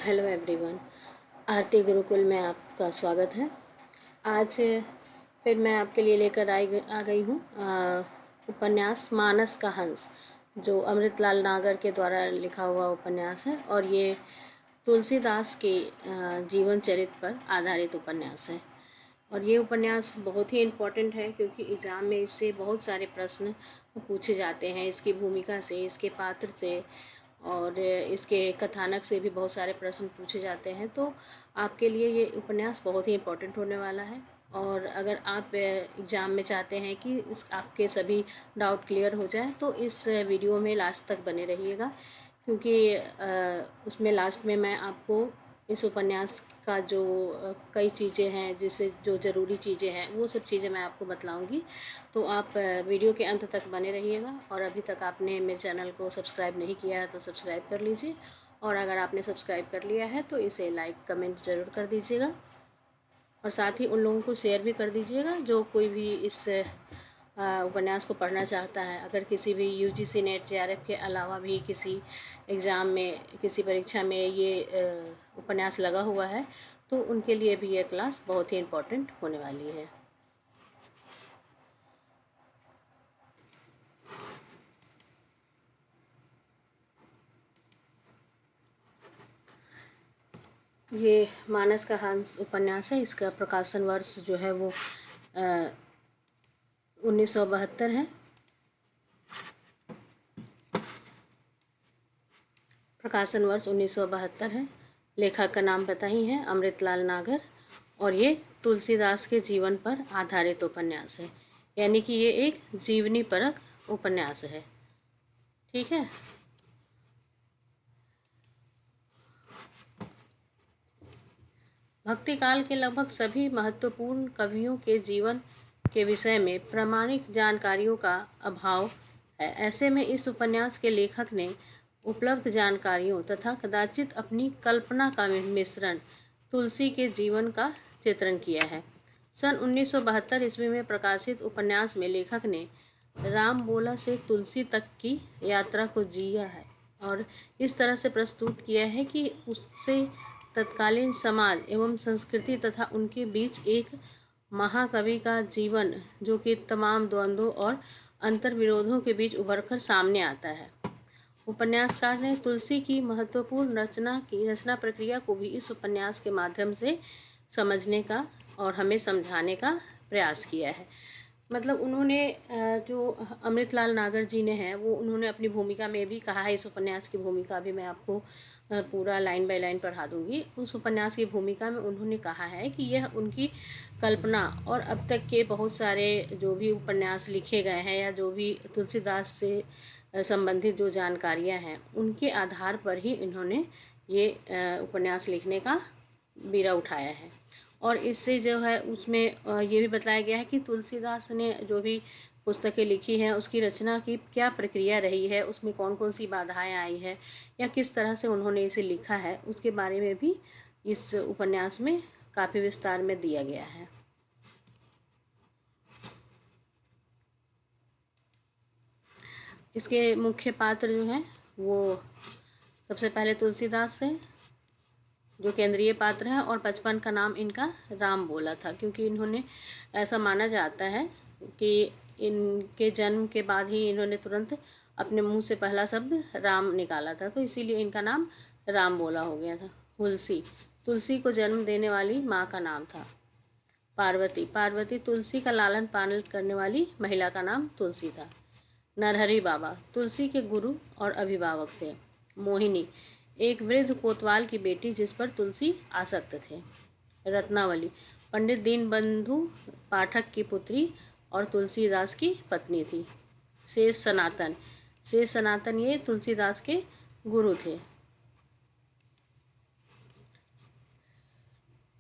Hello everyone. आरती गुरुकुल में आपका स्वागत है। आज फिर मैं आपके लिए लेकर आ गई हूँ उपन्यास मानस का हंस, जो अमृतलाल नागर के द्वारा लिखा हुआ उपन्यास है और ये तुलसीदास के जीवन चरित्र पर आधारित उपन्यास है। और ये उपन्यास बहुत ही इम्पोर्टेंट है क्योंकि एग्ज़ाम में इससे बहुत सारे प्रश्न पूछे जाते हैं, इसकी भूमिका से, इसके पात्र से और इसके कथानक से भी बहुत सारे प्रश्न पूछे जाते हैं। तो आपके लिए ये उपन्यास बहुत ही इम्पोर्टेंट होने वाला है। और अगर आप एग्ज़ाम में चाहते हैं कि आपके सभी डाउट क्लियर हो जाए तो इस वीडियो में लास्ट तक बने रहिएगा, क्योंकि उसमें लास्ट में मैं आपको इस उपन्यास का जो कई चीज़ें हैं, जिससे जो ज़रूरी चीज़ें हैं वो सब चीज़ें मैं आपको बतलाऊंगी। तो आप वीडियो के अंत तक बने रहिएगा। और अभी तक आपने मेरे चैनल को सब्सक्राइब नहीं किया है तो सब्सक्राइब कर लीजिए, और अगर आपने सब्सक्राइब कर लिया है तो इसे लाइक कमेंट ज़रूर कर दीजिएगा, और साथ ही उन लोगों को शेयर भी कर दीजिएगा जो कोई भी इस उपन्यास को पढ़ना चाहता है। अगर किसी भी यूजीसी नेट जेआरएफ के अलावा भी किसी एग्ज़ाम में, किसी परीक्षा में ये उपन्यास लगा हुआ है तो उनके लिए भी ये क्लास बहुत ही इम्पोर्टेंट होने वाली है। ये मानस का हंस उपन्यास है। इसका प्रकाशन वर्ष जो है वो 1972 है। प्रकाशन वर्ष 1972 है। लेखक का नाम पता ही है, अमृतलाल नागर। और ये तुलसीदास के जीवन पर आधारित उपन्यास है, यानी कि ये एक जीवनी परक उपन्यास है। ठीक है। भक्ति काल के लगभग सभी महत्वपूर्ण कवियों के जीवन के विषय में प्रामाणिक जानकारियों का अभाव है। ऐसे में इस उपन्यास के लेखक ने उपलब्ध जानकारियों तथा कदाचित अपनी कल्पना का मिश्रण तुलसी के जीवन का चित्रण किया है। सन 1972 ईस्वी में प्रकाशित उपन्यास में लेखक ने राम बोला से तुलसी तक की यात्रा को जिया है और इस तरह से प्रस्तुत किया है कि उससे तत्कालीन समाज एवं संस्कृति तथा उनके बीच एक महाकवि का जीवन, जो कि तमाम द्वंद्वों और अंतर्विरोधों के बीच उभरकर सामने आता है। उपन्यासकार ने तुलसी की महत्वपूर्ण रचना प्रक्रिया को भी इस उपन्यास के माध्यम से समझने का और हमें समझाने का प्रयास किया है। मतलब उन्होंने जो अमृतलाल नागर जी ने हैं, वो उन्होंने अपनी भूमिका में भी कहा है, इस उपन्यास की भूमिका भी मैं आपको पूरा लाइन बाय लाइन पढ़ा दूंगी। उस उपन्यास की भूमिका में उन्होंने कहा है कि यह उनकी कल्पना और अब तक के बहुत सारे जो भी उपन्यास लिखे गए हैं या जो भी तुलसीदास से संबंधित जो जानकारियां हैं, उनके आधार पर ही इन्होंने ये उपन्यास लिखने का बीड़ा उठाया है। और इससे जो है उसमें ये भी बताया गया है कि तुलसीदास ने जो भी पुस्तकें लिखी हैं उसकी रचना की क्या प्रक्रिया रही है, उसमें कौन कौन सी बाधाएं आई है या किस तरह से उन्होंने इसे लिखा है, उसके बारे में भी इस उपन्यास में काफ़ी विस्तार में दिया गया है। इसके मुख्य पात्र जो हैं वो सबसे पहले तुलसीदास है, जो केंद्रीय पात्र है, और बचपन का नाम इनका राम बोला था, क्योंकि इन्होंने, ऐसा माना जाता है कि इनके जन्म के बाद ही इन्होंने तुरंत अपने मुंह से पहला शब्द राम निकाला था, तो इसीलिए इनका नाम राम बोला हो गया था। तुलसी को जन्म देने वाली माँ का नाम था। पार्वती तुलसी का लालन पालन करने वाली महिला का नाम तुलसी था। नरहरि बाबा तुलसी के गुरु और अभिभावक थे। मोहिनी एक वृद्ध कोतवाल की बेटी जिस पर तुलसी आसक्त थे। रत्नावली पंडित दीनबंधु पाठक की पुत्री और तुलसीदास की पत्नी थी। शेष सनातन ये तुलसीदास के गुरु थे।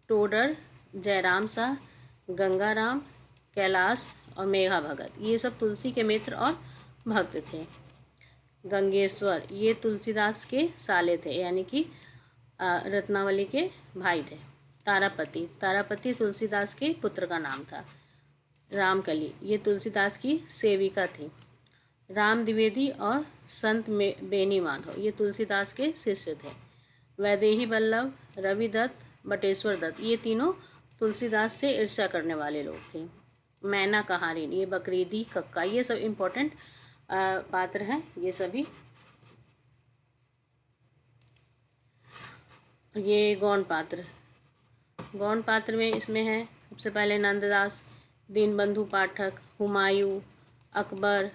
टोडर जयराम शाह, गंगाराम, कैलाश और मेघा भगत ये सब तुलसी के मित्र और भक्त थे। गंगेश्वर ये तुलसीदास के साले थे, यानी कि रत्नावली के भाई थे। तारापति तुलसीदास के पुत्र का नाम था। रामकली ये तुलसीदास की सेविका थी। राम द्विवेदी और संत बेनी माधव ये तुलसीदास के शिष्य थे। वैदेही वल्लभ, रवि दत्त, बटेश्वर दत्त, ये तीनों तुलसीदास से ईर्ष्या करने वाले लोग थे। मैना कहारिन, ये बकरीदी कक्का, ये सब इम्पोर्टेंट पात्र हैं ये सभी। ये गौण पात्र, गौण पात्र में इसमें है सबसे पहले नंददास, दीनबंधु पाठक, हुमायूं, अकबर,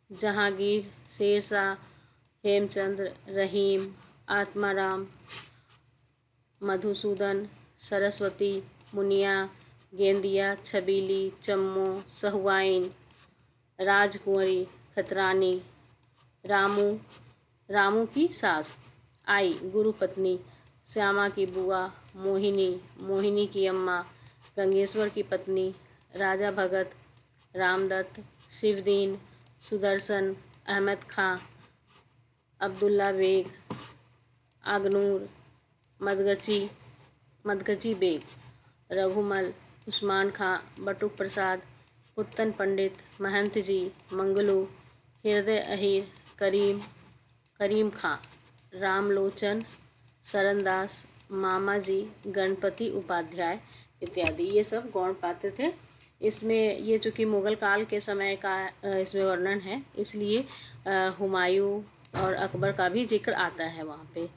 जहांगीर, शेरशाह, हेमचंद्र, रहीम, आत्माराम, मधुसूदन, सरस्वती, मुनिया, गेंदिया, छबीली, चम्मो, सहुआइन, राजकुंवरी, खतरानी, रामू, रामू की सास, आई, गुरुपत्नी, श्यामा की बुआ, मोहिनी, मोहिनी की अम्मा, गंगेश्वर की पत्नी, राजा भगत, रामदत्त, शिवदीन, सुदर्शन, अहमद खां, अब्दुल्ला बेग, आगनूर, मदगची बेग, रघुमल, उस्मान खां, बटुक प्रसाद, पुत्तन पंडित, महंत जी, मंगलू, हृदय अहीर, करीम खां, रामलोचन, सरनदास, मामा जी, गणपति उपाध्याय इत्यादि, ये सब गौण पात्र थे। इसमें ये चूँकि मुग़ल काल के समय का इसमें वर्णन है, इसलिए हुमायूं और अकबर का भी जिक्र आता है वहाँ पे।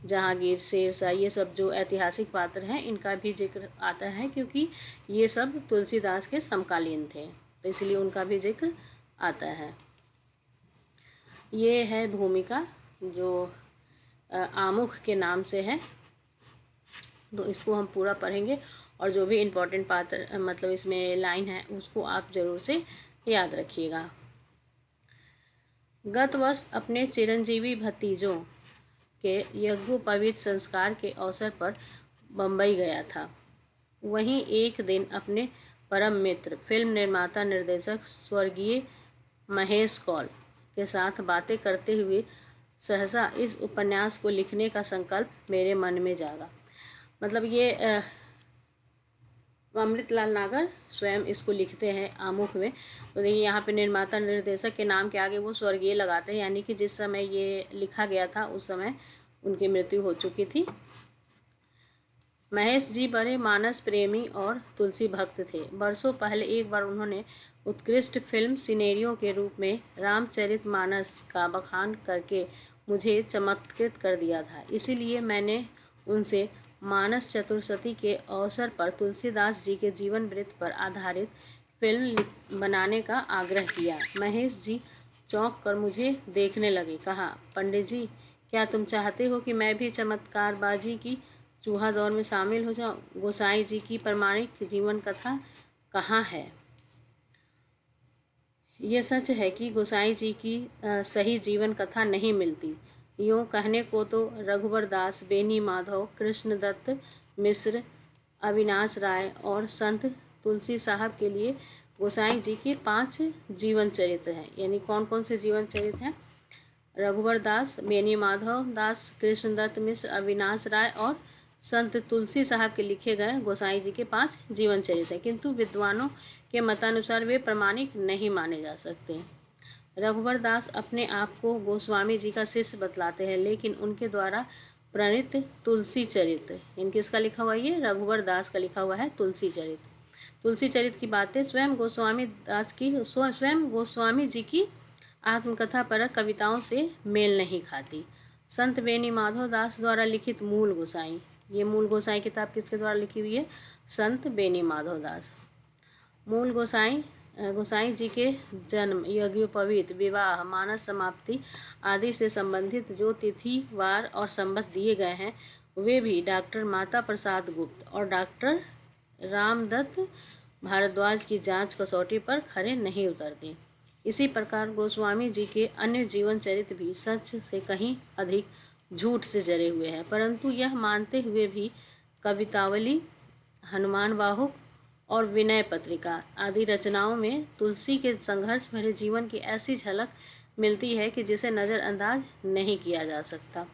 जहांगीर, शेरशाह, ये सब जो ऐतिहासिक पात्र हैं इनका भी जिक्र आता है, क्योंकि ये सब तुलसीदास के समकालीन थे, तो इसलिए उनका भी जिक्र आता है। ये है भूमिका जो आमुख के नाम से है, तो इसको हम पूरा पढ़ेंगे और जो भी इम्पोर्टेंट पात्र मतलब इसमें लाइन है उसको आप ज़रूर से याद रखिएगा। गत वर्ष अपने चिरंजीवी भतीजों के यज्ञोपवीत संस्कार के अवसर पर बम्बई गया था। वहीं एक दिन अपने परम मित्र फिल्म निर्माता निर्देशक स्वर्गीय महेश कौल के साथ बातें करते हुए सहसा इस उपन्यास को लिखने का संकल्प मेरे मन में जागा। मतलब ये अमृतलाल नागर स्वयं इसको लिखते हैं आमुख में। तो देखिए यहाँ पे निर्माता निर्देशक के नाम के आगे वो स्वर्गीय लगाते हैं, यानी कि जिस समय ये लिखा गया था उस समय उनकी मृत्यु हो चुकी थी। महेश जी बड़े मानस प्रेमी और तुलसी भक्त थे। वर्षों पहले एक बार उन्होंने उत्कृष्ट फिल्म सिनेरियो के रूप में रामचरितमानस का बखान करके मुझे चमत्कृत कर दिया था। इसीलिए मैंने उनसे मानस चतुर्दशी के अवसर पर तुलसीदास जी के जीवन वृत्त पर आधारित फिल्म बनाने का आग्रह किया। महेश जी चौंक कर मुझे देखने लगे। कहा, पंडित जी, क्या तुम चाहते हो कि मैं भी चमत्कारबाजी की चूहा दौर में शामिल हो जाऊं? गोसाई जी की प्रमाणिक जीवन कथा कहाँ है? ये सच है कि गोसाई जी की सही जीवन कथा नहीं मिलती। यूँ कहने को तो रघुवर दास, बेनी माधव, कृष्णदत्त मिश्र, अविनाश राय और संत तुलसी साहब के लिए गोसाई जी के 5 जीवन चरित्र हैं। यानी कौन कौन से जीवन चरित्र हैं? रघुवर दास, बेनी माधव दास, कृष्णदत्त मिश्र, अविनाश राय और संत तुलसी साहब के लिखे गए गोसाई जी के 5 जीवन चरित्र हैं, किंतु विद्वानों के मतानुसार वे प्रामाणिक नहीं माने जा सकते। रघुवर दास अपने आप को गोस्वामी जी का शिष्य बतलाते हैं, लेकिन उनके द्वारा प्रणीत तुलसी चरित्र, इनके इसका लिखा हुआ ये रघुवर दास का लिखा हुआ है तुलसी चरित्र। तुलसी चरित्र की बातें स्वयं गोस्वामी जी की आत्मकथा परक कविताओं से मेल नहीं खाती। संत बेनी माधव दास द्वारा लिखित मूल गोसाई, ये मूल गोसाई किताब किसके द्वारा लिखी हुई है? संत बेनी माधव दास। मूल गोसाई जी के जन्म, यज्ञोपवीत, विवाह, मानस समाप्ति आदि से संबंधित जो तिथि, वार और संवत दिए गए हैं, वे भी डॉक्टर माता प्रसाद गुप्त और डॉक्टर रामदत्त भारद्वाज की जांच कसौटी पर खरे नहीं उतरते। इसी प्रकार गोस्वामी जी के अन्य जीवन चरित्र भी सच से कहीं अधिक झूठ से जरे हुए हैं, परंतु यह मानते हुए भी कवितावली, हनुमान बाहुक और विनय पत्रिका आदि रचनाओं में तुलसी के संघर्ष भरे जीवन की ऐसी झलक मिलती है कि जिसे नज़रअंदाज नहीं किया जा सकता।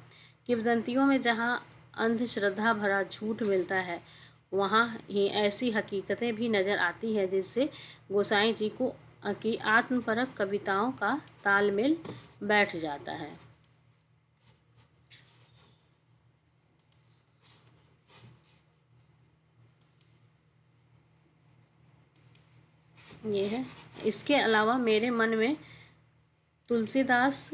किंवदंतियों में जहाँ अंधश्रद्धा भरा झूठ मिलता है, वहाँ ही ऐसी हकीकतें भी नज़र आती हैं जिससे गोसाई जी की आत्मपरक कविताओं का तालमेल बैठ जाता है। ये है। इसके अलावा मेरे मन में तुलसीदास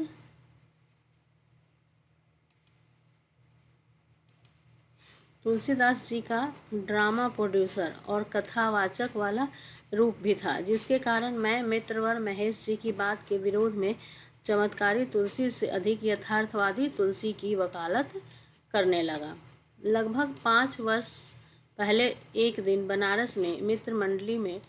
जी का ड्रामा प्रोड्यूसर और कथावाचक वाला रूप भी था, जिसके कारण मैं मित्रवर महेश जी की बात के विरोध में चमत्कारी तुलसी से अधिक यथार्थवादी तुलसी की वकालत करने लगा। लगभग 5 वर्ष पहले एक दिन बनारस में मित्र मंडली में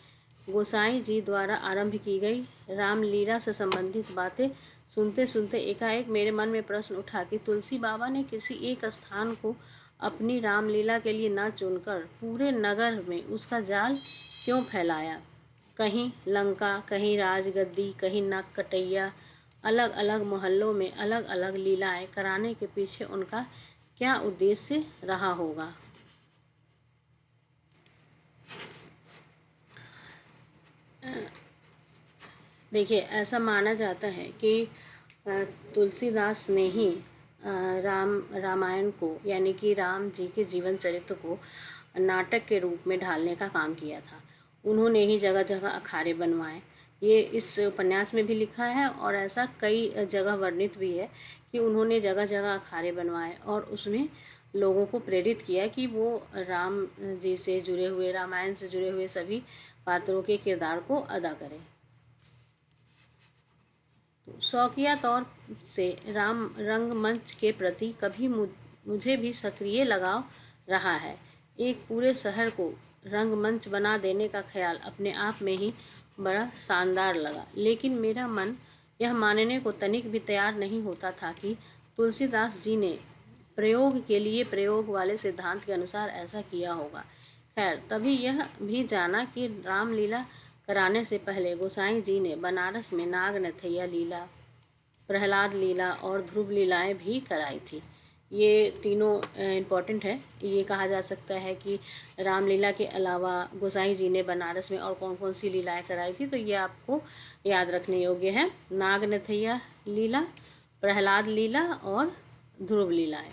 गोसाई जी द्वारा आरंभ की गई रामलीला से संबंधित बातें सुनते सुनते एकाएक मेरे मन में प्रश्न उठा कि तुलसी बाबा ने किसी एक स्थान को अपनी रामलीला के लिए न चुनकर पूरे नगर में उसका जाल क्यों फैलाया। कहीं लंका, कहीं राजगद्दी, कहीं नागकटैया, अलग अलग मोहल्लों में अलग अलग लीलाएं कराने के पीछे उनका क्या उद्देश्य रहा होगा। देखिए, ऐसा माना जाता है कि तुलसीदास ने ही रामायण को यानी कि राम जी के जीवन चरित्र को नाटक के रूप में ढालने का काम किया था। उन्होंने ही जगह जगह अखाड़े बनवाए। ये इस उपन्यास में भी लिखा है और ऐसा कई जगह वर्णित भी है कि उन्होंने जगह जगह अखाड़े बनवाए और उसमें लोगों को प्रेरित किया कि वो राम जी से जुड़े हुए, रामायण से जुड़े हुए सभी पात्रों के किरदार को अदा करें। तो शौकिया तौर से राम रंगमंच के प्रति कभी मुझे भी सक्रिय लगाव रहा है। एक पूरे शहर को रंगमंच बना देने का ख्याल अपने आप में ही बड़ा शानदार लगा, लेकिन मेरा मन यह मानने को तनिक भी तैयार नहीं होता था कि तुलसीदास जी ने प्रयोग के लिए प्रयोग वाले सिद्धांत के अनुसार ऐसा किया होगा। खैर, तभी यह भी जाना कि रामलीला कराने से पहले गोसाई जी ने बनारस में नाग नथैया लीला, प्रहलाद लीला और ध्रुव लीलाएं भी कराई थी। ये तीनों इम्पॉर्टेंट है। ये कहा जा सकता है कि रामलीला के अलावा गोसाई जी ने बनारस में और कौन कौन सी लीलाएं कराई थी, तो ये आपको याद रखने योग्य है। नाग नथैया लीला, प्रहलाद लीला और ध्रुव लीलाएं।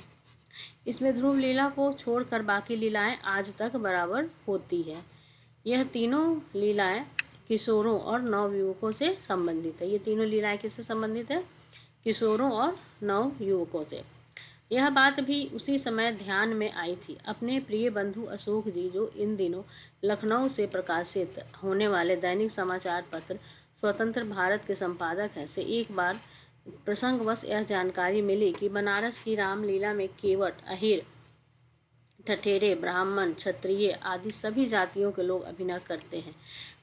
इसमें ध्रुव लीला को छोड़कर बाकी लीलाएं आज तक बराबर होती है। यह तीनों लीलाएं किशोरों और नवयुवकों से संबंधित है। ये तीनों लीलाएं किससे संबंधित है? किशोरों और नवयुवकों से। यह बात भी उसी समय ध्यान में आई थी। अपने प्रिय बंधु अशोक जी, जो इन दिनों लखनऊ से प्रकाशित होने वाले दैनिक समाचार पत्र स्वतंत्र भारत के संपादक हैं, से एक बार प्रसंगवश यह जानकारी मिली कि बनारस की रामलीला में केवट, अहिर, ठठेरे, ब्राह्मण, क्षत्रिय आदि सभी जातियों के लोग अभिनय करते हैं।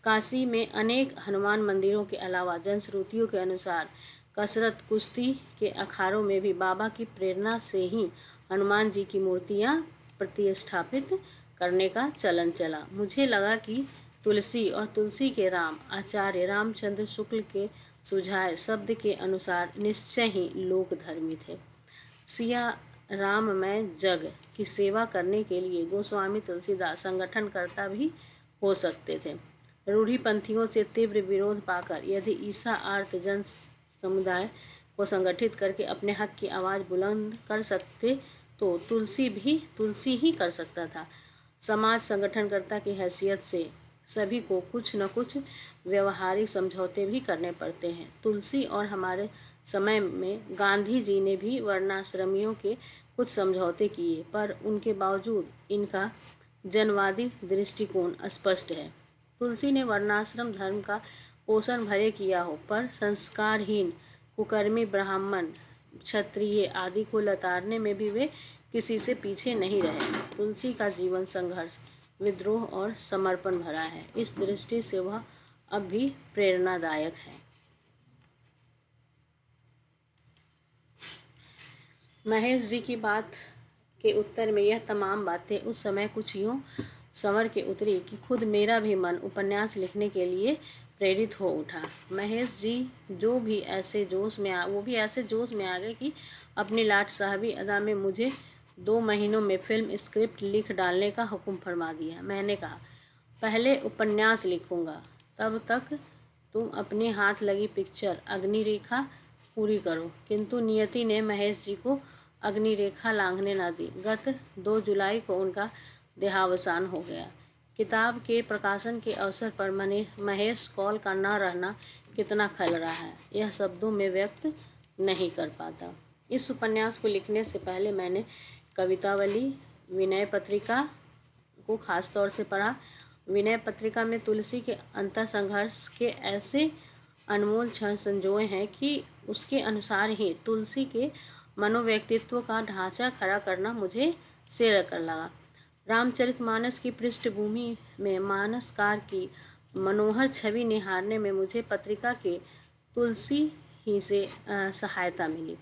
काशी में अनेक हनुमान मंदिरों के अलावा जनश्रुतियों के अनुसार कसरत कुश्ती के अखाड़ों में भी बाबा की प्रेरणा से ही हनुमान जी की मूर्तियां प्रतिष्ठापित करने का चलन चला। मुझे लगा कि तुलसी और तुलसी के राम आचार्य रामचंद्र शुक्ल के सुझाए शब्द के अनुसार निश्चय ही लोकधर्मी थे। सिया राममय जग की सेवा करने के लिए गोस्वामी तुलसीदास संगठनकर्ता भी हो सकते थे। रूढ़िपंथियों से तीव्र विरोध पाकर यदि ईसा आर्त जन समुदाय को संगठित करके अपने हक की आवाज़ बुलंद कर सकते, तो तुलसी ही कर सकता था। समाज संगठनकर्ता की हैसियत से सभी को कुछ न कुछ व्यवहारिक समझौते भी करने पड़ते हैं। तुलसी और हमारे समय में गांधी जी ने भी वर्णाश्रमियों के कुछ समझौते किए, पर उनके बावजूद इनका जनवादी दृष्टिकोण स्पष्ट है। तुलसी ने वर्णाश्रम धर्म का पोषण भले किया हो, पर संस्कारहीन कुकर्मी ब्राह्मण, क्षत्रिय आदि को लताड़ने में भी वे किसी से पीछे नहीं रहे। तुलसी का जीवन संघर्ष, विद्रोह और समर्पण भरा है। इस दृष्टि से वह अब भी प्रेरणादायक है। महेश जी की बात के उत्तर में यह तमाम बातें उस समय कुछ यूं संवर के उतरी कि खुद मेरा भी मन उपन्यास लिखने के लिए प्रेरित हो उठा। महेश जी वो भी ऐसे जोश में आ गए कि अपनी लाट साहबी अदा में मुझे 2 महीनों में फिल्म स्क्रिप्ट लिख डालने का हुक्म फरमा दिया। मैंने कहा, पहले उपन्यास लिखूंगा, तब तक तुम अपने हाथ लगी पिक्चर अग्निरेखा पूरी करो। किंतु नियति ने महेश जी को अग्निरेखा लांघने न दी। गत 2 जुलाई को उनका देहावसान हो गया। किताब के प्रकाशन के अवसर पर महेश कौल का न रहना कितना खल रहा है, यह शब्दों में व्यक्त नहीं कर पाता। इस उपन्यास को लिखने से पहले मैंने कवितावली, विनय पत्रिका को खास तौर से पढ़ा। विनय पत्रिका में तुलसी के अंतःसंघर्ष के ऐसे अनमोल क्षण संजोए हैं कि उसके अनुसार ही तुलसी के मनोव्यक्तित्व का ढांचा खड़ा करना मुझे श्रेयस्कर लगा। रामचरितमानस की पृष्ठभूमि में मानसकार की मनोहर छवि निहारने में मुझे पत्रिका के तुलसी ही से सहायता मिली।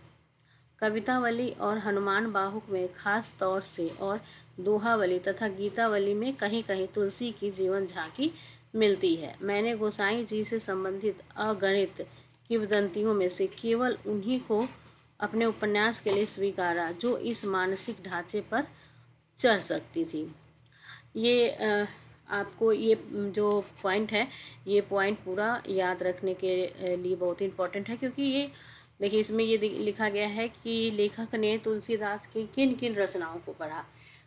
कवितावली और हनुमान बाहुक में खास तौर से और दोहावली तथा गीतावली में कहीं कहीं तुलसी की जीवन झांकी मिलती है। मैंने गोसाई जी से संबंधित अगणित किंवदंतियों में से केवल उन्हीं को अपने उपन्यास के लिए स्वीकारा जो इस मानसिक ढांचे पर चढ़ सकती थी। ये आपको ये जो पॉइंट है, ये पॉइंट पूरा याद रखने के लिए बहुत इम्पोर्टेंट है, क्योंकि ये देखिए इसमें ये लिखा गया है कि लेखक ने तुलसीदास की किन किन रचनाओं को पढ़ा।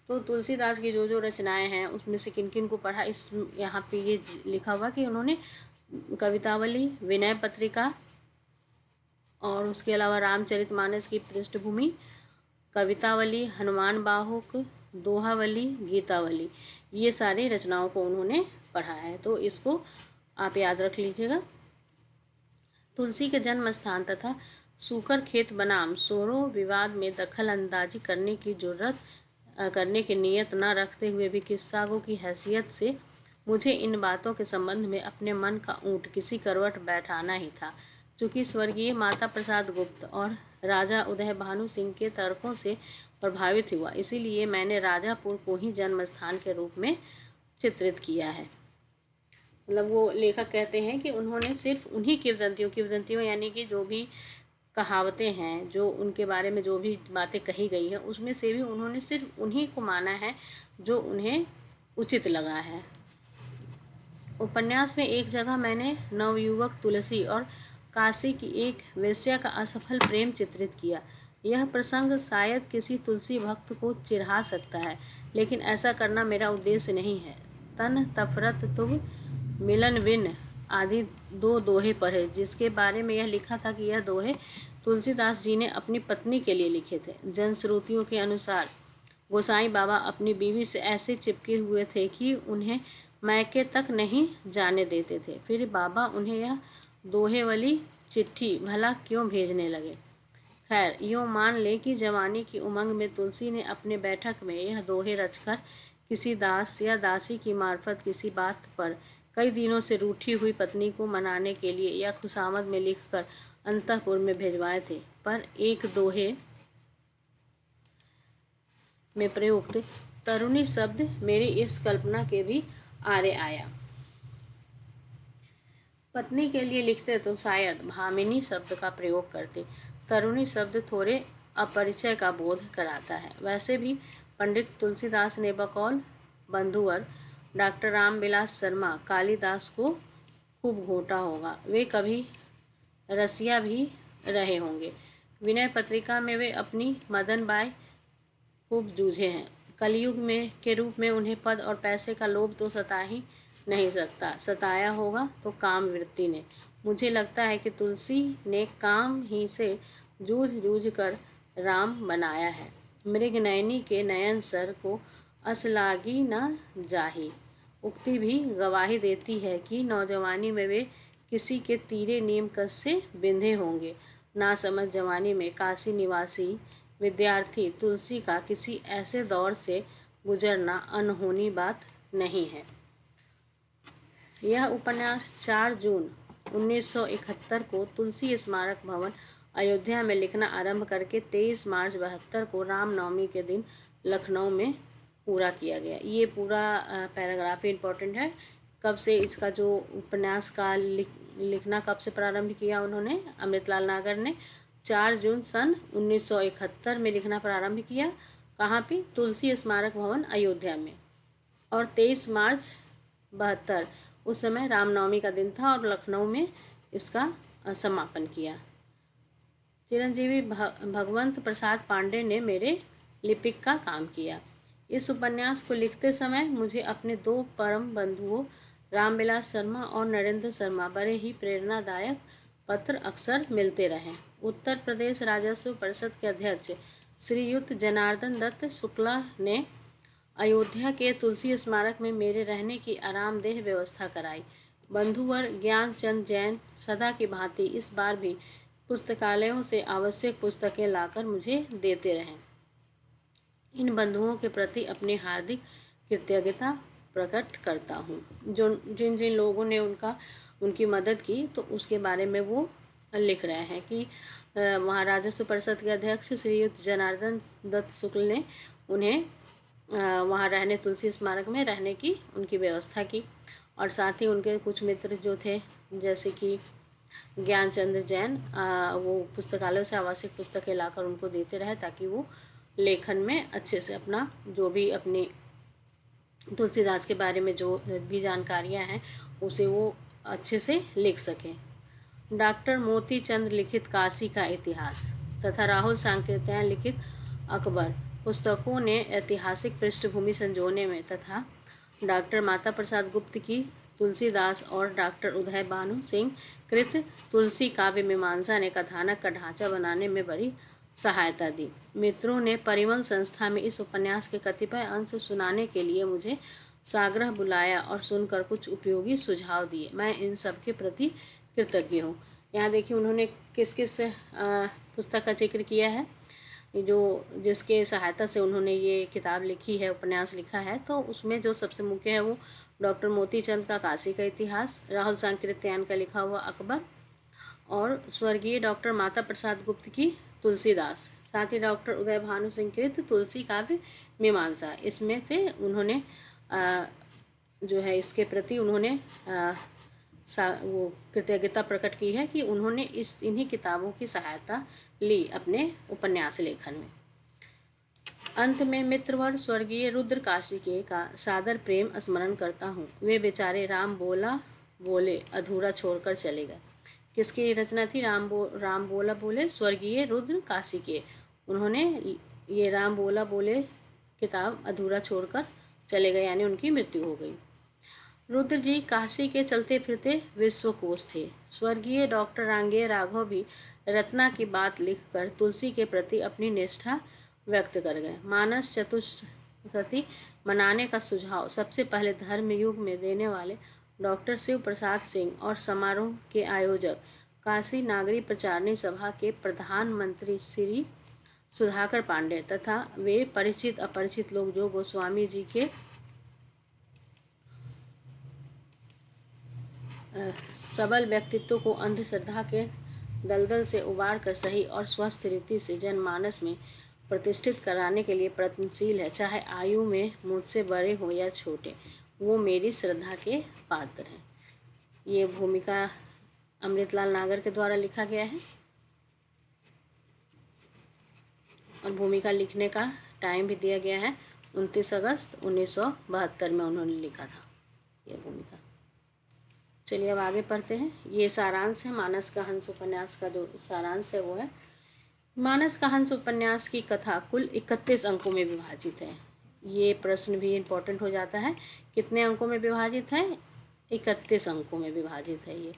तो तुलसीदास की जो जो रचनाएं हैं उसमें से किन किन को पढ़ा, इस यहाँ पे ये लिखा हुआ कि उन्होंने कवितावली, विनय पत्रिका और उसके अलावा रामचरितमानस की पृष्ठभूमि, कवितावली, हनुमान बाहुक, दोहावली, गीतावली, ये सारी रचनाओं को उन्होंने पढ़ा है। तो इसको आप याद रख लीजिएगा। तुलसी के जन्म स्थान तथा सूकर खेत बनाम सोरो विवाद में दखल अंदाजी करने की नीयत न रखते हुए भी किस्सागो की हैसियत से मुझे इन बातों के संबंध में अपने मन का ऊंट किसी करवट बैठाना ही था। चूँकि स्वर्गीय माता प्रसाद गुप्त और राजा उदय भानु सिंह के तर्कों से प्रभावित हुआ, इसीलिए मैंने राजापुर को ही जन्म स्थान के रूप में चित्रित किया है। मतलब वो लेखक कहते हैं कि उन्होंने सिर्फ उन्हीं किंवदंतियों यानी कि जो भी कहावतें हैं, जो उनके बारे में जो भी बातें कही गई हैं, उसमें से भी उन्होंने सिर्फ उन्हीं को माना है जो उन्हें उचित लगा है। उपन्यास में एक जगह मैंने नवयुवक तुलसी और काशी की एक वेश्या का असफल प्रेम चित्रित किया। यह प्रसंग शायद किसी तुलसी भक्त को चिढ़ा सकता है, लेकिन ऐसा करना मेरा उद्देश्य नहीं है। तन तफरत तुम मिलन बिन आदि दो दोहे पढ़े, जिसके बारे में यह लिखा था कि यह दोहे तुलसीदास जी ने अपनी पत्नी के लिए लिखे थे। जनश्रुतियों के अनुसार गोसाई बाबा अपनी बीवी से ऐसे चिपके हुए थे कि उन्हें मैके तक नहीं जाने देते थे। फिर बाबा उन्हें यह दोहे वाली चिट्ठी भला क्यों भेजने लगे। खैर, यूँ मान ले कि जवानी की उमंग में तुलसी ने अपने बैठक में यह दोहे रचकर किसी दास या दासी की मार्फत किसी बात पर कई दिनों से रूठी हुई पत्नी को मनाने के लिए या खुशामद में लिखकर अंतःपुर में भिजवाए थे। पर एक दोहे में प्रयुक्त तरुणी शब्द मेरी इस कल्पना के भी आरे आया। पत्नी के लिए लिखते तो शायद भामिनी शब्द का प्रयोग करते। तरुणी शब्द थोड़े अपरिचय का बोध कराता है। वैसे भी पंडित तुलसीदास ने बकौल बंधुवर डॉक्टर रामविलास शर्मा कालिदास को खूब घोटा होगा। वे कभी रसिया भी रहे होंगे। विनय पत्रिका में वे अपनी मदन बाई खूब जूझे हैं। कलयुग में के रूप में उन्हें पद और पैसे का लोभ तो सता ही नहीं सकता, सताया होगा तो काम वृत्ति ने। मुझे लगता है कि तुलसी ने काम ही से जूझ जूझ कर राम बनाया है। मृगनयनी के नयन सर को असलागी न जाही उक्ति भी गवाही देती है कि नौजवानी में वे किसी के तीरे नीम कस से बिंधे होंगे। नासमझ जवानी में काशी निवासी विद्यार्थी तुलसी का किसी ऐसे दौर से गुजरना अनहोनी बात नहीं है। यह उपन्यास 4 जून 1971 को तुलसी स्मारक भवन अयोध्या में लिखना आरंभ करके 23 मार्च 72 को रामनवमी के दिन लखनऊ में पूरा किया गया। ये पूरा पैराग्राफ इम्पोर्टेंट है। कब से इसका जो उपन्यास का लिखना कब से प्रारंभ किया उन्होंने, अमृतलाल नागर ने 4 जून सन 1971 में लिखना प्रारंभ किया। कहाँ पे? तुलसी स्मारक भवन अयोध्या में। और 23 मार्च 72 उस समय रामनवमी का दिन था और लखनऊ में इसका समापन किया। चिरंजीवी भगवंत प्रसाद पांडे ने मेरे लिपिक का काम किया। इस उपन्यास को लिखते समय मुझे अपने 2 परम बंधुओं रामविलास शर्मा और नरेंद्र शर्मा बड़े ही प्रेरणादायक पत्र अक्सर मिलते रहे। उत्तर प्रदेश राजस्व परिषद के अध्यक्ष श्रीयुत जनार्दन दत्त शुक्ला ने अयोध्या के तुलसी स्मारक में मेरे रहने की आरामदेह व्यवस्था कराई। बंधुवर ज्ञानचंद जैन सदा की भांति इस बार भी पुस्तकालयों से आवश्यक पुस्तकें लाकर मुझे देते रहे। इन बंधुओं के प्रति अपनी हार्दिक कृतज्ञता प्रकट करता हूँ। जिन जिन लोगों ने उनकी मदद की तो उसके बारे में वो लिख रहे हैं कि वहाँ राजस्व परिषद के अध्यक्ष श्रीयुत जनार्दन दत्त शुक्ल ने उन्हें वहाँ रहने तुलसी स्मारक में रहने की उनकी व्यवस्था की, और साथ ही उनके कुछ मित्र जो थे जैसे कि ज्ञानचंद जैन वो पुस्तकालय से आवश्यक पुस्तकें लाकर उनको देते रहे ताकि वो लेखन में अच्छे से अपना जो भी अपनी तुलसीदास के बारे में जो भी जानकारियाँ हैं उसे वो अच्छे से लिख सकें। डॉक्टर मोती चंद लिखित काशी का इतिहास तथा राहुल सांकृत्यायन लिखित अकबर पुस्तकों ने ऐतिहासिक पृष्ठभूमि संजोने में तथा डॉक्टर माता प्रसाद गुप्त की तुलसीदास और डॉक्टर उदय भानु सिंह कृत तुलसी काव्य मीमांसा ने कथानक का ढांचा बनाने में बड़ी सहायता दी। मित्रों ने परिमल संस्था में इस उपन्यास के कतिपय अंश सुनाने के लिए मुझे साग्रह बुलाया और सुनकर कुछ उपयोगी सुझाव दिए। मैं इन सब के प्रति कृतज्ञ हूँ। यहाँ देखिए उन्होंने किस किस पुस्तक का जिक्र किया है, जो जिसके सहायता से उन्होंने ये किताब लिखी है, उपन्यास लिखा है। तो उसमें जो सबसे मुख्य है वो डॉक्टर मोतीचंद का काशी का इतिहास, राहुल सांकृत्यायन का लिखा हुआ अकबर और स्वर्गीय डॉक्टर माता प्रसाद गुप्त की तुलसीदास, साथ ही डॉक्टर उदय भानु सिंह कृत तुलसी काव्य मीमांसा। इसमें से उन्होंने जो है इसके प्रति उन्होंने वो कृतज्ञता प्रकट की है कि उन्होंने इन्हीं किताबों की सहायता ली अपने उपन्यास लेखन में। अंत में मित्रवर स्वर्गीय रुद्र काशिके का सादर प्रेम स्मरण करता हूँ। वे बेचारे राम बोले अधूरा छोड़कर चले गए। किसकी रचना थी? राम बोला बोले स्वर्गीय रुद्र काशिके। उन्होंने ये राम बोला बोले किताब अधूरा छोड़कर चले गए, यानी उनकी मृत्यु हो गई। रुद्र जी काशी के चलते फिरते विश्वकोश थे। स्वर्गीय डॉक्टर रांगेय राघव भी रत्ना की बात लिखकर तुलसी के प्रति अपनी निष्ठा व्यक्त कर गए। मानस चतुर्थी मनाने का सुझाव सबसे पहले धर्मयुग में देने वाले डॉक्टर शिव प्रसाद सिंह और समारोह के आयोजक काशी नागरी प्रचारणी सभा के प्रधानमंत्री श्री सुधाकर पांडे तथा वे परिचित अपरिचित लोग जो गोस्वामी जी के सबल व्यक्तित्व को अंधश्रद्धा के दलदल से उबार कर सही और स्वस्थ रीति से जनमानस में प्रतिष्ठित कराने के लिए प्रयत्नशील है। चाहे आयु में मुझसे बड़े हो या छोटे, वो मेरी श्रद्धा के पात्र हैं। ये भूमिका अमृतलाल नागर के द्वारा लिखा गया है और भूमिका लिखने का टाइम भी दिया गया है 29 अगस्त 1972 में उन्होंने लिखा था यह भूमिका। चलिए अब आगे पढ़ते हैं। ये सारांश है मानस का हंस उपन्यास का, जो सारांश है वो है मानस का हंस उपन्यास की कथा कुल 31 अंकों में विभाजित है। ये प्रश्न भी इम्पोर्टेंट हो जाता है, कितने अंकों में विभाजित है? 31 अंकों में विभाजित है। ये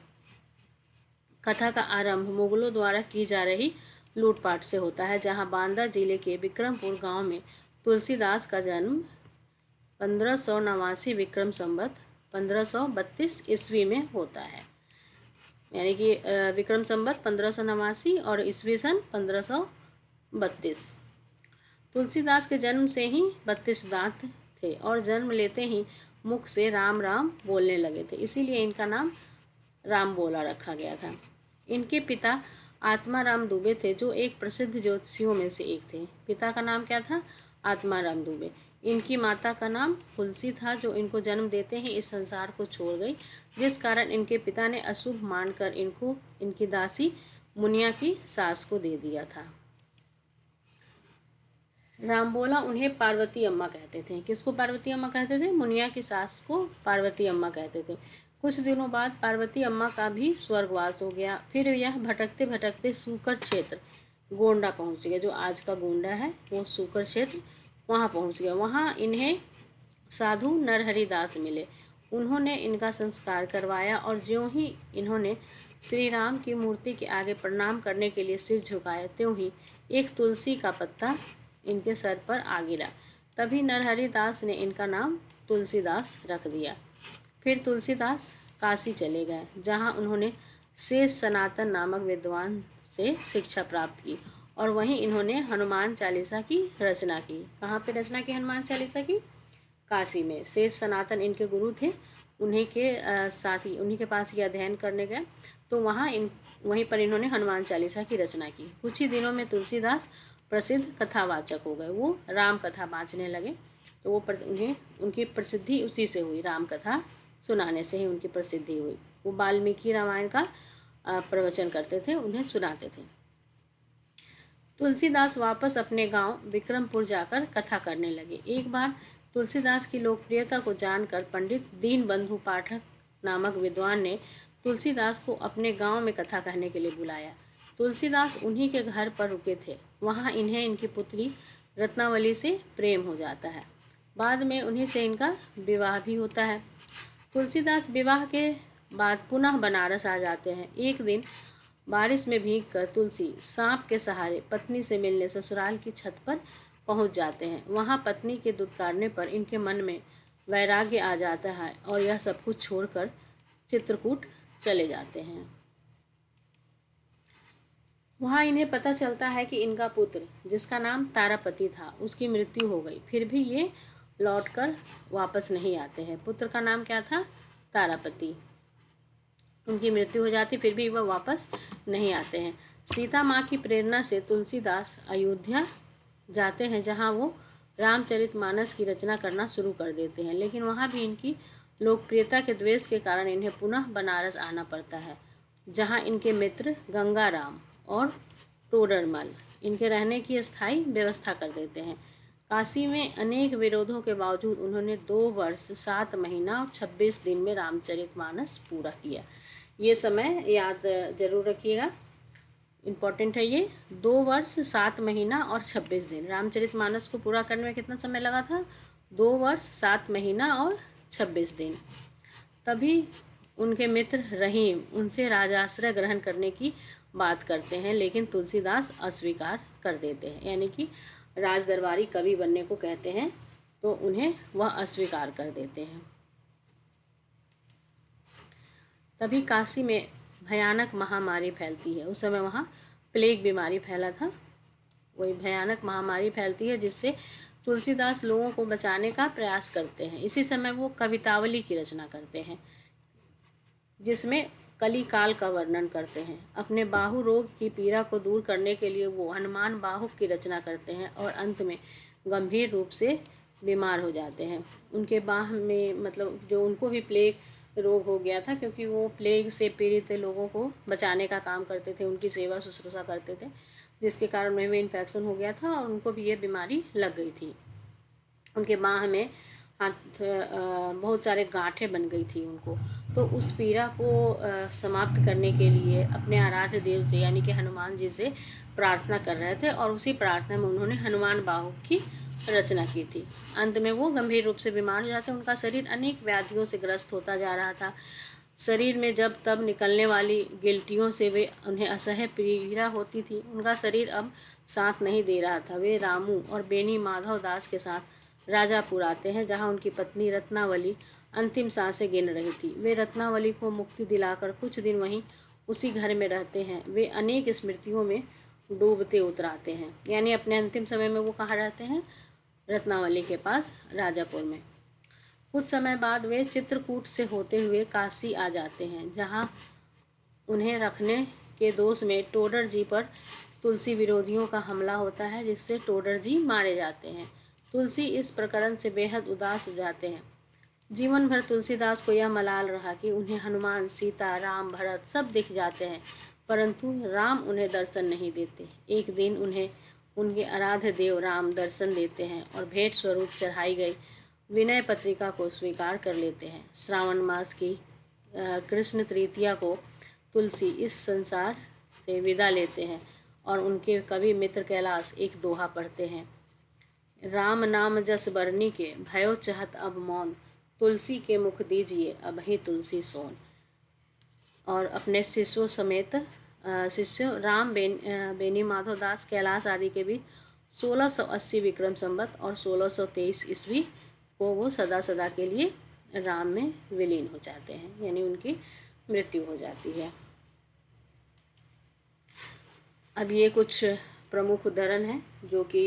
कथा का आरंभ मुगलों द्वारा की जा रही लूटपाट से होता है, जहां बांदा जिले के विक्रमपुर गांव में तुलसीदास का जन्म 1589 विक्रम संवत 1532 ईस्वी में होता है, यानी कि विक्रम संवत 1589 और ईस्वी सन 1532। तुलसीदास के जन्म से ही 32 दांत थे और जन्म लेते ही मुख से राम राम बोलने लगे थे, इसीलिए इनका नाम राम बोला रखा गया था। इनके पिता आत्माराम दुबे थे, जो एक प्रसिद्ध ज्योतिषियों में से एक थे। पिता का नाम क्या था? आत्माराम दुबे। इनकी माता का नाम तुलसी था, जो इनको जन्म देते ही इस संसार को छोड़ गई, जिस कारण इनके पिता ने अशुभ मानकर इनको इनकी दासी मुनिया की सास को दे दिया था। रामबोला उन्हें पार्वती अम्मा कहते थे। किसको पार्वती अम्मा कहते थे? मुनिया की सास को पार्वती अम्मा कहते थे। कुछ दिनों बाद पार्वती अम्मा का भी स्वर्गवास हो गया। फिर यह भटकते भटकते सूकर क्षेत्र गोंडा पहुंच गए। जो आज का गोंडा है वो सूकर क्षेत्र वहाँ पहुँच गए। वहाँ इन्हें साधु नरहरि दास मिले। उन्होंने इनका संस्कार करवाया और ज्यों ही इन्होंने श्री राम की मूर्ति के आगे प्रणाम करने के लिए सिर झुकाया, त्यों ही एक तुलसी का पत्ता इनके सर पर आ गिरा। तभी नरहरि दास ने इनका नाम तुलसीदास रख दिया। फिर तुलसीदास काशी चले गए, जहाँ उन्होंने शेष सनातन नामक विद्वान से शिक्षा प्राप्त की और वहीं इन्होंने हनुमान चालीसा की रचना की। कहाँ पे रचना की हनुमान चालीसा की? काशी में। शेष सनातन इनके गुरु थे, उन्हीं के साथ ही उन्हीं के पास ये अध्ययन करने गए, तो वहीं पर इन्होंने हनुमान चालीसा की रचना की। कुछ ही दिनों में तुलसीदास प्रसिद्ध कथावाचक हो गए। वो राम कथा बाँचने लगे, तो उन्हें उनकी प्रसिद्धि उसी से हुई, राम कथा सुनाने से ही उनकी प्रसिद्धि हुई। वो वाल्मीकि रामायण का प्रवचन करते थे, उन्हें सुनाते थे। तुलसीदास वापस अपने गांव विक्रमपुर जाकर कथा करने लगे। एक बार तुलसीदास की लोकप्रियता को जानकर पंडित दीनबंधु पाठक नामक विद्वान ने तुलसीदास को अपने गांव में कथा कहने के लिए बुलाया। तुलसीदास उन्हीं के घर पर रुके थे। वहां इन्हें इनकी पुत्री रत्नावली से प्रेम हो जाता है। बाद में उन्हीं से इनका विवाह भी होता है। तुलसीदास विवाह के बाद पुनः बनारस आ जाते हैं। एक दिन बारिश में भीगकर तुलसी सांप के सहारे पत्नी से मिलने ससुराल की छत पर पहुंच जाते हैं। वहां पत्नी के दुत्कारने पर इनके मन में वैराग्य आ जाता है और यह सब कुछ छोड़कर चित्रकूट चले जाते हैं। वहां इन्हें पता चलता है कि इनका पुत्र, जिसका नाम तारापति था, उसकी मृत्यु हो गई। फिर भी ये लौटकर वापस नहीं आते हैं। पुत्र का नाम क्या था? तारापति। उनकी मृत्यु हो जाती, फिर भी वह वापस नहीं आते हैं। सीता माँ की प्रेरणा से तुलसीदास अयोध्या जाते हैं, जहाँ वो रामचरितमानस की रचना करना शुरू कर देते हैं। लेकिन वहाँ भी इनकी लोकप्रियता के द्वेष के कारण इन्हें पुनः बनारस आना पड़ता है, जहाँ इनके मित्र गंगाराम और टोडरमल इनके रहने की स्थायी व्यवस्था कर देते हैं। काशी में अनेक विरोधों के बावजूद उन्होंने 2 वर्ष 7 महीना और 26 दिन में रामचरितमानस पूरा किया। ये समय याद जरूर रखिएगा, इम्पोर्टेंट है ये। 2 वर्ष 7 महीना और 26 दिन। रामचरितमानस को पूरा करने में कितना समय लगा था? 2 वर्ष 7 महीना और 26 दिन। तभी उनके मित्र रहीम उनसे राजाश्रय ग्रहण करने की बात करते हैं, लेकिन तुलसीदास अस्वीकार कर देते हैं। यानी कि राज दरबारी कवि बनने को कहते हैं, तो उन्हें वह अस्वीकार कर देते हैं। तभी काशी में भयानक महामारी फैलती है। उस समय वहाँ प्लेग बीमारी फैला था। वही भयानक महामारी फैलती है, जिससे तुलसीदास लोगों को बचाने का प्रयास करते हैं। इसी समय वो कवितावली की रचना करते हैं, जिसमें कली काल का वर्णन करते हैं। अपने बाहु रोग की पीड़ा को दूर करने के लिए वो हनुमान बाहुक की रचना करते हैं और अंत में गंभीर रूप से बीमार हो जाते हैं। उनके बाह में मतलब जो उनको भी प्लेग रोग हो गया था, क्योंकि वो प्लेग से पीड़ित लोगों को बचाने का काम करते थे, उनकी सेवा शुश्रूषा करते थे, जिसके कारण उन्हें भी इन्फेक्शन हो गया था और उनको भी ये बीमारी लग गई थी। उनके बाह में बहुत सारे गांठें बन गई थी उनको। तो उस पीड़ा को समाप्त करने के लिए अपने आराध्य देव से यानी कि हनुमान जी से प्रार्थना कर रहे थे और उसी प्रार्थना में उन्होंने हनुमान बाहुक की रचना की थी। अंत में वो गंभीर रूप से बीमार हो जाते हैं। उनका शरीर अनेक व्याधियों से ग्रस्त होता जा रहा था। शरीर में जब तब निकलने वाली गिल्टियों से वे उन्हें असह्य पीड़ा होती थी। उनका शरीर अब साथ नहीं दे रहा था। वे रामू और बेनी माधव दास के साथ राजापुर आते हैं, जहाँ उनकी पत्नी रत्नावली अंतिम सांसें गिन रही थी। वे रत्नावली को मुक्ति दिलाकर कुछ दिन वहीं उसी घर में रहते हैं। वे अनेक स्मृतियों में डूबते उतराते हैं। यानी अपने अंतिम समय में वो कहाँ रहते हैं? रत्नावली के पास राजापुर में। कुछ समय बाद वे चित्रकूट से होते हुए काशी आ जाते हैं, जहाँ उन्हें रखने के दोष में टोडर जी पर तुलसी विरोधियों का हमला होता है, जिससे टोडर जी मारे जाते हैं। तुलसी इस प्रकरण से बेहद उदास हो जाते हैं। जीवन भर तुलसीदास को यह मलाल रहा कि उन्हें हनुमान, सीता, राम, भरत सब दिख जाते हैं, परंतु राम उन्हें दर्शन नहीं देते। एक दिन उन्हें उनके आराध्य देव राम दर्शन देते हैं और भेंट स्वरूप चढ़ाई गई विनय पत्रिका को स्वीकार कर लेते हैं। श्रावण मास की कृष्ण तृतीया को तुलसी इस संसार से विदा लेते हैं और उनके कवि मित्र कैलाश एक दोहा पढ़ते हैं। राम नाम जस बरनी के, भयो चहत अब मौन, तुलसी के मुख दीजिए अबहि तुलसी सोन। और अपने शिष्यों समेत शिष्यों राम बेनी माधव दास कैलाश आदि के बीच 1680 विक्रम संवत और 1623 ईस्वी को वो सदा सदा के लिए राम में विलीन हो जाते हैं, यानी उनकी मृत्यु हो जाती है। अब ये कुछ प्रमुख उदाहरण हैं जो कि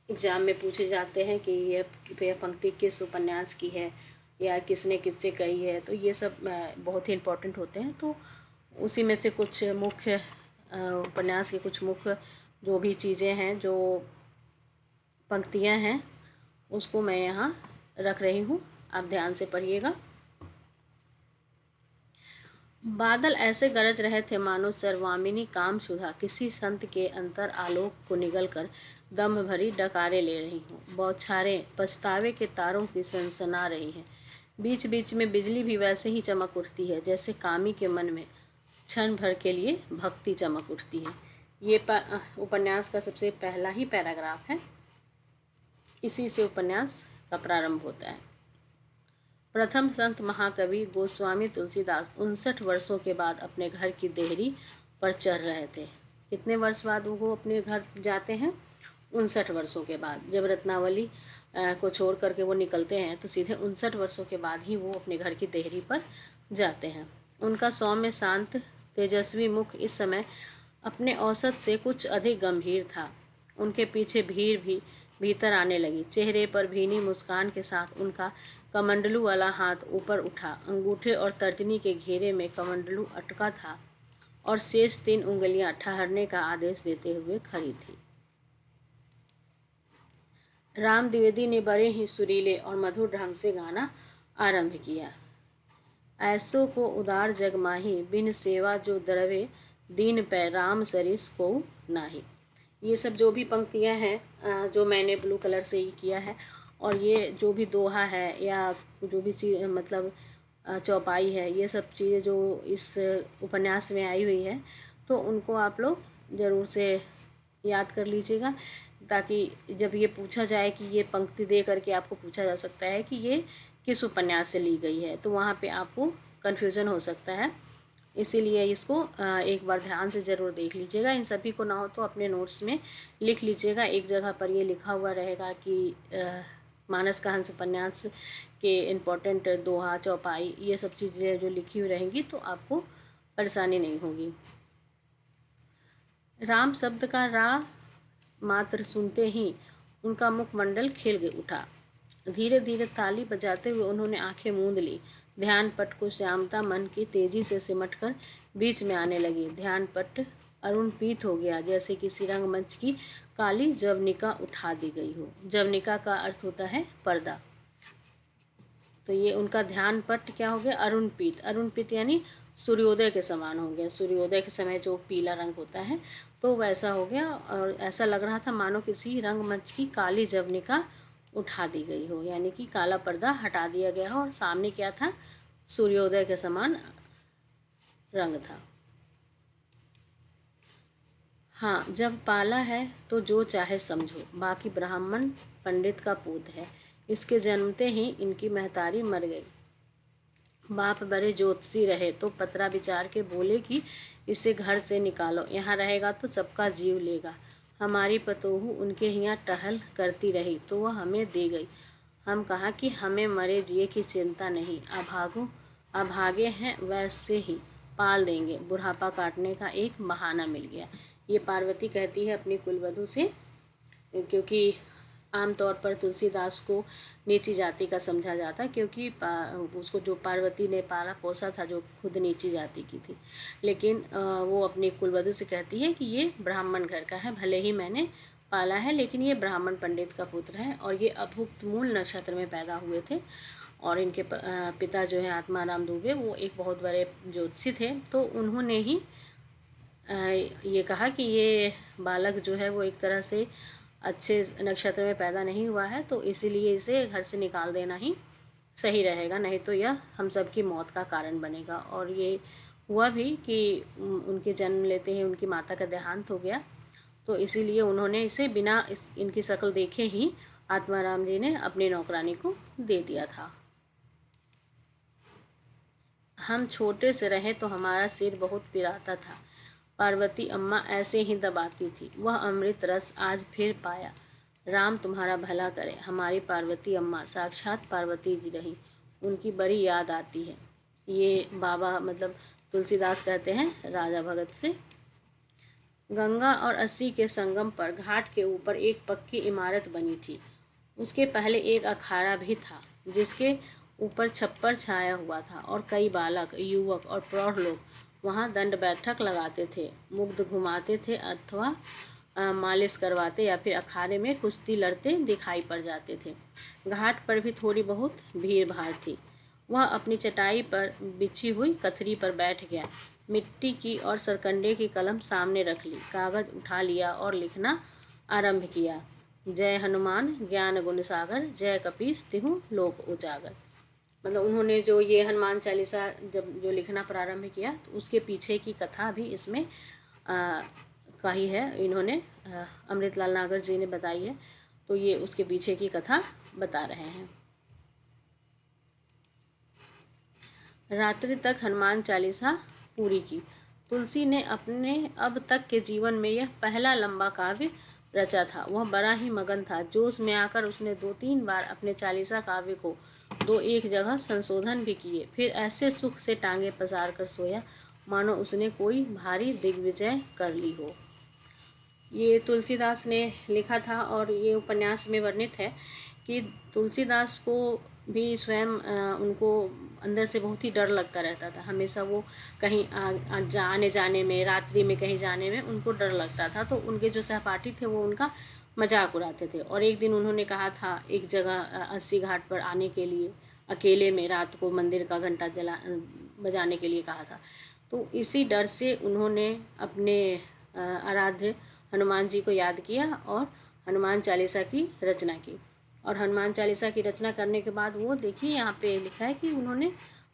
एग्जाम में पूछे जाते हैं कि यह पंक्ति किस उपन्यास की है या किसने किससे कही है, तो ये सब बहुत ही इम्पोर्टेंट होते हैं। तो उसी में से कुछ मुख्य उपन्यास के कुछ मुख्य जो भी चीज़ें हैं, जो पंक्तियां हैं, उसको मैं यहाँ रख रही हूँ, आप ध्यान से पढ़िएगा। बादल ऐसे गरज रहे थे मानो सर्वामिनी काम सुधा किसी संत के अंतर आलोक को निगल कर दम भरी डकारे ले रही हूँ। बौछारें पछतावे के तारों से सनसना रही हैं। बीच बीच में बिजली भी वैसे ही चमक उठती है जैसे कामी के मन में क्षण भर के लिए भक्ति चमक उठती है। ये उपन्यास का सबसे पहला ही पैराग्राफ है, इसी से उपन्यास का प्रारंभ होता है। प्रथम संत महाकवि गोस्वामी तुलसीदास 59 वर्षों के बाद अपने घर की देहरी पर चढ़ रहे थे। कितने वर्ष बाद वो अपने घर जाते हैं? 59 वर्षों के बाद। जब रत्नावली को छोड़ करके वो निकलते हैं तो सीधे 59 वर्षों के बाद ही वो अपने घर की देहरी पर जाते हैं। उनका सौम्य शांत तेजस्वी मुख इस समय अपने औसत से कुछ अधिक गंभीर था। उनके पीछे भीड़ भी भीतर आने लगी। चेहरे पर भीनी मुस्कान के साथ उनका कमंडलू वाला हाथ ऊपर उठा। अंगूठे और तर्जनी के घेरे में कमंडलू अटका था और शेष 3 उंगलियां ठहरने का आदेश देते हुए खड़ी थी। राम द्विवेदी ने बड़े ही सुरीले और मधुर ढंग से गाना आरंभ किया। ऐसो को उदार जग माही, बिन सेवा जो द्रवे, दीन पै राम सरिस को नाही। ये सब जो भी पंक्तियां हैं जो मैंने ब्लू कलर से ही किया है, और ये जो भी दोहा है या जो भी चीज़ मतलब चौपाई है, ये सब चीज़ें जो इस उपन्यास में आई हुई है, तो उनको आप लोग ज़रूर से याद कर लीजिएगा, ताकि जब ये पूछा जाए कि ये पंक्ति दे करके आपको पूछा जा सकता है कि ये किस उपन्यास से ली गई है, तो वहाँ पे आपको कन्फ्यूज़न हो सकता है। इसीलिए इसको एक बार ध्यान से ज़रूर देख लीजिएगा। इन सभी को ना हो तो अपने नोट्स में लिख लीजिएगा। एक जगह पर ये लिखा हुआ रहेगा कि मानस का हंस उपन्यास के इम्पोर्टेंट दोहा चौपाई ये सब चीज़ें जो लिखी हुई रहेंगी तो आपको परेशानी नहीं होगी। राम शब्द का रा मात्र सुनते ही उनका मुखमंडल खिल उठा। धीरे धीरे ताली बजाते हुए उन्होंने आंखें मूंद ली। ध्यान पट को श्यामता मन की तेजी से सिमटकर बीच में आने लगी। ध्यान पट अरुण पीत हो गया, जैसे किसी रंगमंच की काली जवनिका उठा दी गई हो। जवनिका का अर्थ होता है पर्दा। तो ये उनका ध्यान पट क्या हो गया? अरुण पीत। अरुण पीत यानी सूर्योदय के समान हो गया। सूर्योदय के समय जो पीला रंग होता है तो वैसा हो गया, और ऐसा लग रहा था मानो किसी रंगमंच की काली जवनिका उठा दी गई हो, यानी कि काला पर्दा हटा दिया गया हो और सामने क्या था? सूर्योदय के समान रंग था। हाँ, जब पाला है तो जो चाहे समझो, बाकी ब्राह्मण पंडित का पूत है। इसके जन्मते ही इनकी महतारी मर गई। बाप बड़े ज्योतिषी रहे तो पतरा विचार के बोले कि इसे घर से निकालो, यहाँ रहेगा तो सबका जीव लेगा। हमारी पतोहू उनके यहाँ टहल करती रही तो वह हमें दे गई। हम कहा कि हमें मरे जिए की चिंता नहीं, अभागे हैं वैसे ही पाल देंगे। बुढ़ापा काटने का एक बहाना मिल गया। ये पार्वती कहती है अपनी कुलवधू से, क्योंकि आमतौर पर तुलसीदास को नीची जाति का समझा जाता, क्योंकि उसको जो पार्वती ने पाला पोसा था जो खुद नीची जाति की थी, लेकिन वो अपनी कुलवधू से कहती है कि ये ब्राह्मण घर का है, भले ही मैंने पाला है लेकिन ये ब्राह्मण पंडित का पुत्र है और ये अभुक्त मूल नक्षत्र में पैदा हुए थे। और इनके पिता जो है आत्माराम दुबे, वो एक बहुत बड़े ज्योतिषी थे, तो उन्होंने ही ये कहा कि ये बालक जो है वो एक तरह से अच्छे नक्षत्र में पैदा नहीं हुआ है, तो इसीलिए इसे घर से निकाल देना ही सही रहेगा, नहीं तो यह हम सब की मौत का कारण बनेगा। और ये हुआ भी कि उनके जन्म लेते ही उनकी माता का देहांत हो गया। तो इसीलिए उन्होंने इसे बिना इनकी शक्ल देखे ही आत्माराम जी ने अपनी नौकरानी को दे दिया था। हम छोटे से रहे तो हमारा सिर बहुत पिराता था, पार्वती अम्मा ऐसे ही दबाती थी। वह अमृत रस आज फिर पाया। राम तुम्हारा भला करे। हमारी पार्वती अम्मा साक्षात पार्वती जी रही, उनकी बड़ी याद आती है। ये बाबा मतलब तुलसीदास कहते हैं राजा भगत से। गंगा और अस्सी के संगम पर घाट के ऊपर एक पक्की इमारत बनी थी। उसके पहले एक अखाड़ा भी था, जिसके ऊपर छप्पर छाया हुआ था और कई बालक, युवक और प्रौढ़ लोग वहां दंड बैठक लगाते थे, मुग्ध घुमाते थे अथवा मालिश करवाते या फिर अखाड़े में कुश्ती लड़ते दिखाई पड़ जाते थे। घाट पर भी थोड़ी बहुत भीड़ भाड़ थी। वह अपनी चटाई पर बिछी हुई कथरी पर बैठ गया, मिट्टी की और सरकंडे की कलम सामने रख ली, कागज उठा लिया और लिखना आरंभ किया। जय हनुमान ज्ञान गुण सागर, जय कपीस तिहु लोक उजागर। मतलब उन्होंने जो ये हनुमान चालीसा जब जो लिखना प्रारंभ किया तो उसके पीछे की कथा भी इसमें कही है। इन्होंने अमृतलाल नागर जी ने बताई है, तो ये उसके पीछे की कथा बता रहे हैं। रात्रि तक हनुमान चालीसा पूरी की। तुलसी ने अपने अब तक के जीवन में यह पहला लंबा काव्य रचा था। वह बड़ा ही मगन था। जोश में आकर उसने 2-3 बार अपने चालीसा काव्य को 2-1 जगह संशोधन भी किए। फिर ऐसे सुख से टांगे पसार कर सोया मानो उसने कोई भारी दिग्विजय कर ली हो। ये तुलसीदास ने लिखा था और ये उपन्यास में वर्णित है कि तुलसीदास को भी स्वयं उनको अंदर से बहुत ही डर लगता रहता था। हमेशा वो कहीं आने जाने में, रात्रि में कहीं जाने में उनको डर लगता था। तो उनके जो सहपाठी थे वो उनका मजाक उड़ाते थे। और एक दिन उन्होंने कहा था एक जगह अस्सी घाट पर आने के लिए, अकेले में रात को मंदिर का घंटा बजाने के लिए कहा था। तो इसी डर से उन्होंने अपने आराध्य हनुमान जी को याद किया और हनुमान चालीसा की रचना की। और हनुमान चालीसा की रचना करने के बाद वो देखिए यहाँ पे लिखा है कि उन्होंने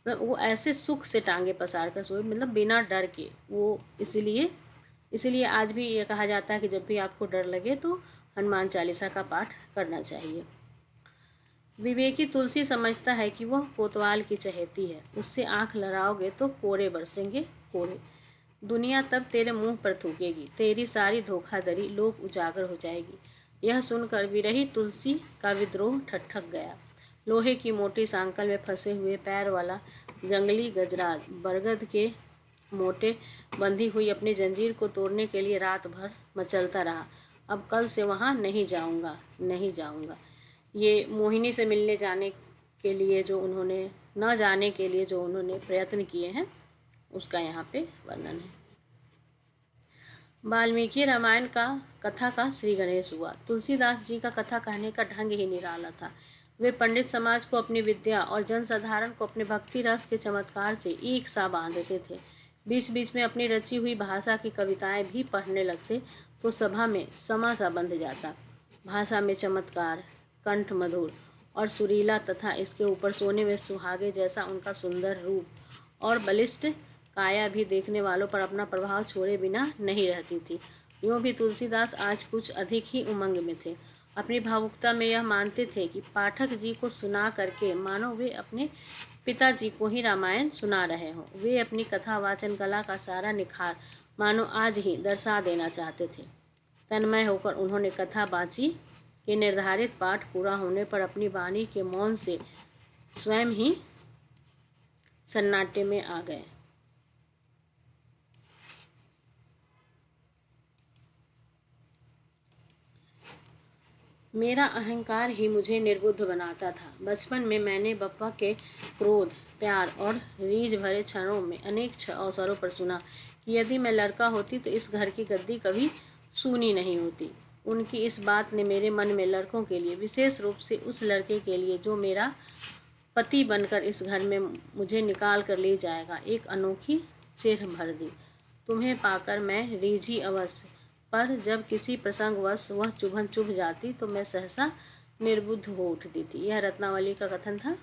वो ऐसे सुख से टांगे पसार कर सोए, मतलब बिना डर के। वो इसीलिए आज भी ये कहा जाता है कि जब भी आपको डर लगे तो हनुमान चालीसा का पाठ करना चाहिए। विवेकी तुलसी समझता है कि वह कोतवाल की चहेती है। उससे आंख लड़ाओगे तो कोड़े बरसेंगे कोड़े। दुनिया तब तेरे मुंह पर थूकेगी, तेरी सारी धोखाधड़ी लोक उजागर हो जाएगी। यह सुनकर विरही तुलसी का विद्रोह ठठक गया। लोहे की मोटी सांकल में फंसे हुए पैर वाला जंगली गजराज बरगद के मोटे बंधी हुई अपनी जंजीर को तोड़ने के लिए रात भर मचलता रहा। अब कल से वहां नहीं जाऊंगा, नहीं जाऊंगा। ये मोहिनी से मिलने जाने के लिए जो उन्होंने न जाने के लिए जो उन्होंने प्रयत्न किए हैं, उसका यहाँ पे वर्णन है। वाल्मीकि रामायण का कथा का श्री गणेश हुआ। तुलसीदास जी का कथा कहने का ढंग ही निराला था। वे पंडित समाज को अपनी विद्या और जनसाधारण को अपने भक्ति रस के चमत्कार से एक सा बांधते थे। बीच बीच में अपनी रची हुई भाषा की कविताएं भी पढ़ने लगते तो सभा में समा सा बंध जाता। भाषा में चमत्कार, कंठ मधुर और सुरीला तथा इसके ऊपर सोने में सुहागे जैसा उनका सुंदर रूप और बलिष्ठ काया भी देखने वालों पर अपना प्रभाव छोड़े बिना नहीं रहती थी। यूँ भी तुलसीदास आज कुछ अधिक ही उमंग में थे। अपनी भावुकता में यह मानते थे कि पाठक जी को सुना करके मानो वे अपने पिताजी को ही रामायण सुना रहे हों। वे अपनी कथा वाचन कला का सारा निखार मानो आज ही दर्शा देना चाहते थे। तन्मय होकर उन्होंने कथा बाँची कि निर्धारित पाठ पूरा होने पर अपनी वाणी के मौन से स्वयं ही सन्नाटे में आ गए। मेरा अहंकार ही मुझे निर्बुद्ध बनाता था। बचपन में मैंने बप्पा के क्रोध, प्यार और रीझ भरे क्षणों में अनेक अवसरों पर सुना कि यदि मैं लड़का होती तो इस घर की गद्दी कभी सूनी नहीं होती। उनकी इस बात ने मेरे मन में लड़कों के लिए, विशेष रूप से उस लड़के के लिए जो मेरा पति बनकर इस घर में मुझे निकाल कर ले जाएगा, एक अनोखी चिढ़ भर दी। तुम्हें पाकर मैं रीझी अवश्य, पर जब किसी प्रसंगवश वह चुभन चुभ जाती तो मैं सहसा निर्बुद्ध हो उठती थी। यह रत्नावली का कथन था।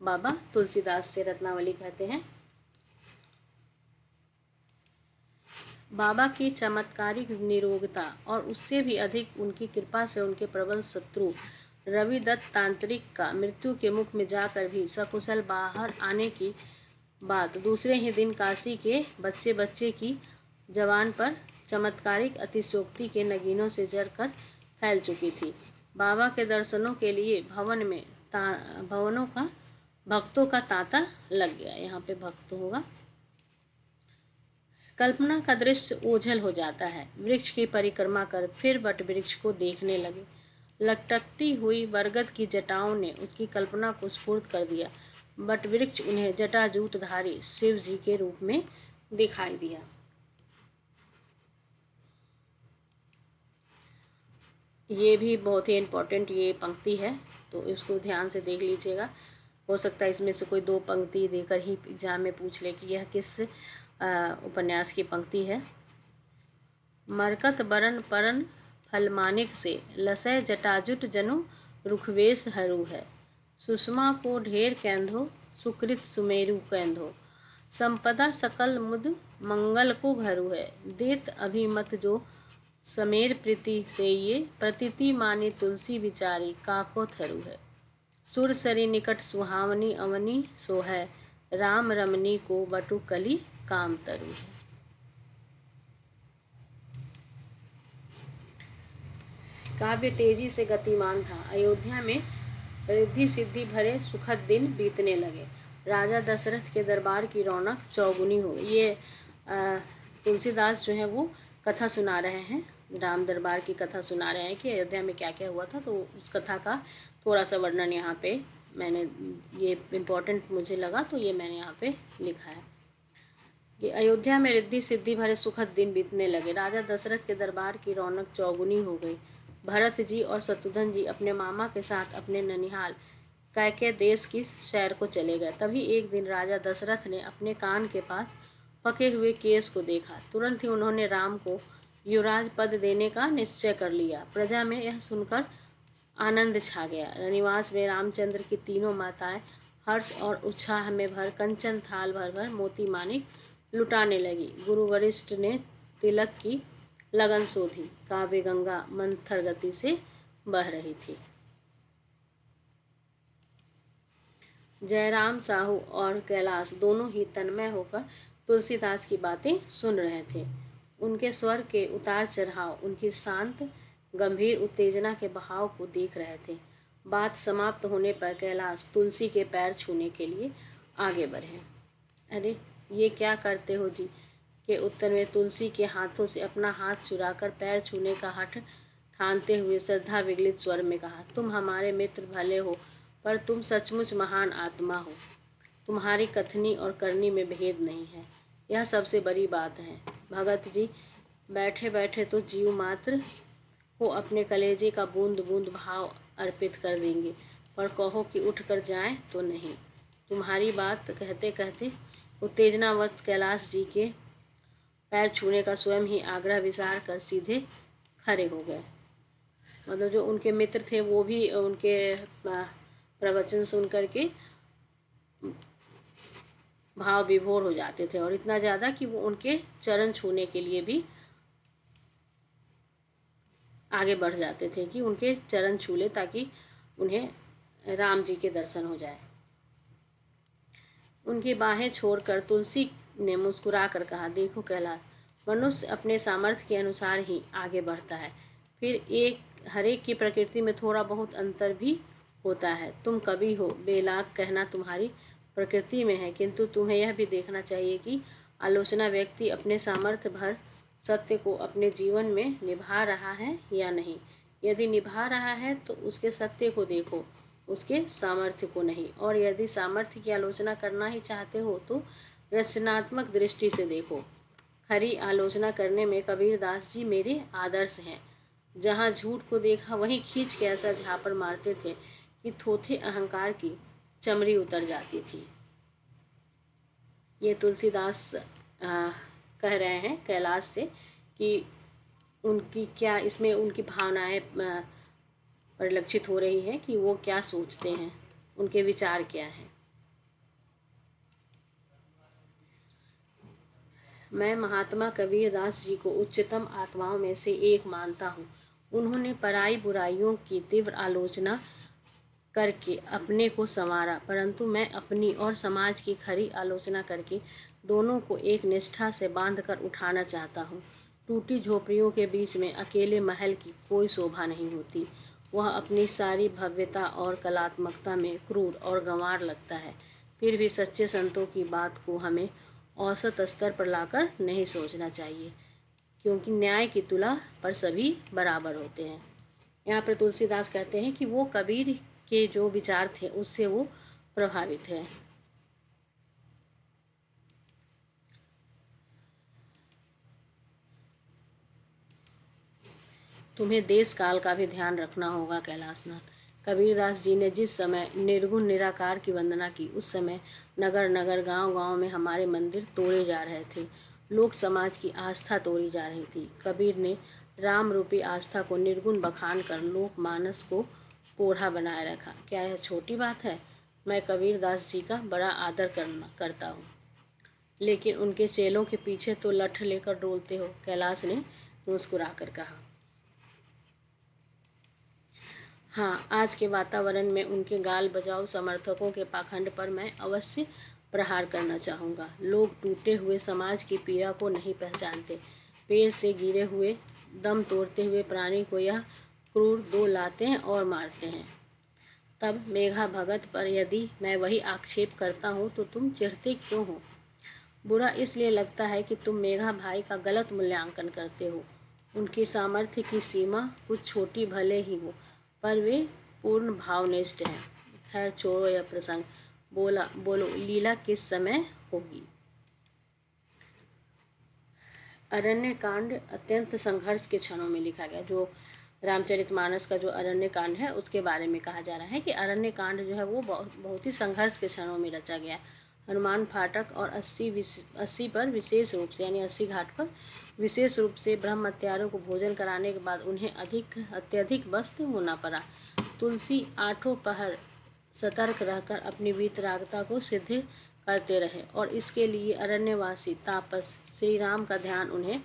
बाबा तुलसीदास से रत्नावली कहते हैं। बाबा की चमत्कारिक निरोगता और उससे भी अधिक उनकी कृपा से उनके प्रबल शत्रु रविदत्त तांत्रिक का मृत्यु के मुख में जाकर भी सकुशल बाहर आने की बात दूसरे ही दिन काशी के बच्चे बच्चे की जवान पर चमत्कारिक अतिशयोक्ति के नगीनों से जरकर फैल चुकी थी। बाबा के दर्शनों के लिए भवनों का भक्तों का तांता लग गया। यहाँ पे भक्त होगा। कल्पना का दृश्य ओझल हो जाता है। वृक्ष की परिक्रमा कर फिर वट वृक्ष को देखने लगे। लटकती हुई बरगद की जटाओं ने उसकी कल्पना को स्फुरित कर दिया। वट वृक्ष उन्हें जटाजूटधारी शिव जी के रूप में दिखाई दिया। ये भी बहुत ही इम्पोर्टेंट ये पंक्ति है, तो इसको ध्यान से देख लीजिएगा। हो सकता है इसमें से कोई 2 पंक्ति देकर ही एग्जाम में पूछ ले कि यह किस उपन्यास की पंक्ति है। मरकत बरन परन फलमानिक से लसय जटाजुट जनु रुखवेश हरू है। सुषमा को ढेर कैंधो सुकृत सुमेरु कैंधो। संपदा सकल मुद मंगल को घरु है। देत अभिमत जो समेर प्रीति से ये प्रतीति मानी तुलसी विचारी काको थरु है। सुर सरी निकट सुहावनी अवनी सो है। राम रमनी को बटु कली काम तरु है। काव्य तेजी से गतिमान था। अयोध्या में रिद्धि सिद्धि भरे सुखद दिन बीतने लगे। राजा दशरथ के दरबार की रौनक चौगुनी हो गई। ये तुलसीदास जो है वो कथा सुना रहे हैं, राम दरबार की कथा सुना रहे हैं कि अयोध्या में क्या क्या हुआ था। तो उस कथा का थोड़ा सा वर्णन यहाँ पे मैंने, ये इम्पोर्टेंट मुझे लगा तो ये मैंने यहाँ पे लिखा है कि अयोध्या में रिद्धि सिद्धि भरे सुखद दिन बीतने लगे। राजा दशरथ के दरबार की रौनक चौगुनी हो गई। भरत जी और शत्रुघ्न जी अपने मामा के साथ अपने ननिहाल कैकेय देश की सैर को चले गए। तभी एक दिन राजा दशरथ ने अपने कान के पास पके हुए केस को देखा। तुरंत ही उन्होंने राम को युवराज पद देने का निश्चय कर लिया। प्रजा में यह सुनकर आनंद छा गया। रनिवास में रामचंद्र की तीनों माताएं हर्ष और उत्साह में भर कंचन थाल भर भर मोती मानिक लुटाने लगी। गुरु वरिष्ठ ने तिलक की लगन सोधी। काव्य गंगा मंथर गति से बह रही थी। जयराम साहू और कैलाश दोनों ही तन्मय होकर तुलसीदास की बातें सुन रहे थे। उनके स्वर के उतार चढ़ाव, उनकी शांत गंभीर उत्तेजना के बहाव को देख रहे थे। बात समाप्त होने पर कैलाश तुलसी के पैर छूने के लिए आगे बढ़े। अरे ये क्या करते हो जी, के उत्तर में तुलसी के हाथों से अपना हाथ चुराकर पैर छूने का हठ ठानते हुए श्रद्धा विगलित स्वर में कहा, तुम हमारे मित्र भले हो पर तुम सचमुच महान आत्मा हो। तुम्हारी कथनी और करनी में भेद नहीं है, यह सबसे बड़ी बात है। भगत जी बैठे बैठे तो जीव मात्र को अपने कलेजे का बूंद बूंद भाव अर्पित कर देंगे, पर कहो कि उठ कर जाएं तो नहीं। तुम्हारी बात कहते कहते उत्तेजनावश कैलाश जी के पैर छूने का स्वयं ही आग्रह विचार कर सीधे खड़े हो गए। मतलब जो उनके मित्र थे वो भी उनके प्रवचन सुन करके भाव विभोर हो जाते थे, और इतना ज़्यादा कि वो उनके चरण छूने के लिए भी आगे बढ़ जाते थे कि उनके चरण छू ले ताकि उन्हें राम जी के दर्शन हो जाए। उनकी बाहें छोड़कर तुलसी ने मुस्कुरा कर कहा, देखो कैलाश, मनुष्य अपने सामर्थ्य के अनुसार ही आगे बढ़ता है। फिर हर एक की प्रकृति में थोड़ा बहुत अंतर भी होता है। तुम कवि हो, बेलाग कहना तुम्हारी प्रकृति में है, किंतु तुम्हें यह भी देखना चाहिए कि आलोचना व्यक्ति अपने सामर्थ्य भर सत्य को अपने जीवन में निभा रहा है या नहीं। यदि निभा रहा है तो उसके सत्य को देखो, उसके सामर्थ्य को नहीं। और यदि सामर्थ्य की आलोचना करना ही चाहते हो तो रचनात्मक दृष्टि से देखो। खरी आलोचना करने में कबीरदास जी मेरे आदर्श हैं। जहाँ झूठ को देखा वहीं खींच के ऐसा झापड़ मारते थे कि थोथे अहंकार की चमड़ी उतर जाती थी। ये तुलसीदास कह रहे हैं कैलाश से कि उनकी क्या इसमें उनकी भावनाएं परिलक्षित हो रही है कि वो क्या सोचते हैं, उनके विचार क्या हैं। मैं महात्मा कबीरदास जी को उच्चतम आत्माओं में से एक मानता हूँ। उन्होंने पराई बुराइयों की तीव्र आलोचना करके अपने को संवारा, परंतु मैं अपनी और समाज की खरी आलोचना करके दोनों को एक निष्ठा से बांधकर उठाना चाहता हूँ। टूटी झोपड़ियों के बीच में अकेले महल की कोई शोभा नहीं होती। वह अपनी सारी भव्यता और कलात्मकता में क्रूर और गंवार लगता है। फिर भी सच्चे संतों की बात को हमें औसत स्तर पर लाकर नहीं सोचना चाहिए, क्योंकि न्याय की तुला पर सभी बराबर होते हैं। यहाँ पर तुलसीदास कहते हैं कि वो कबीर के जो विचार थे उससे वो प्रभावित है। तुम्हें देश काल का भी ध्यान रखना होगा कैलाशनाथ। कबीरदास जी ने जिस समय निर्गुण निराकार की वंदना की, उस समय नगर नगर गांव गांव में हमारे मंदिर तोड़े जा रहे थे। लोक समाज की आस्था तोड़ी जा रही थी। कबीर ने राम रूपी आस्था को निर्गुण बखान कर लोक मानस को पोढ़ा बनाए रखा। क्या यह छोटी बात है? मैं कबीरदास जी का बड़ा आदर करता हूँ, लेकिन उनके चेलों के पीछे तो लठ लेकर डोलते हो, कैलाश ने मुस्कुराकर कहा। हाँ, आज के वातावरण में उनके गाल बजाऊ समर्थकों के पाखंड पर मैं अवश्य प्रहार करना चाहूँगा। लोग टूटे हुए समाज की पीड़ा को नहीं पहचानते। पेड़ से गिरे हुए, दम तोड़ते हुए प्राणी को यह क्रूर दो लाते हैं और मारते हैं। तब मेघा भगत पर यदि मैं वही आक्षेप करता हूँ तो तुम चिढ़ते क्यों हो? बुरा इसलिए लगता है कि तुम मेघा भाई का गलत मूल्यांकन करते हो। उनकी सामर्थ्य की सीमा कुछ छोटी भले ही हो, पर वे पूर्ण भावनिष्ठ हैं। खैर छोड़ो यह प्रसंग। बोलो लीला किस समय होगी? अरण्य कांड अत्यंत संघर्ष के क्षणों में लिखा गया। जो रामचरितमानस का जो अरण्य कांड है उसके बारे में कहा जा रहा है कि अरण्य कांड जो है वो बहुत ही संघर्ष के क्षणों में रचा गया। हनुमान फाटक और 80 पर विशेष रूप से, यानी 80 घाट पर विशेष रूप से ब्रह्म हत्यारों को भोजन कराने के बाद उन्हें अत्यधिक व्यस्त होना पड़ा। तुलसी आठों पहर सतर्क रहकर अपनी वीतरागता को सिद्ध करते रहे, और इसके लिए अरण्यवासी तापस श्री राम का ध्यान उन्हें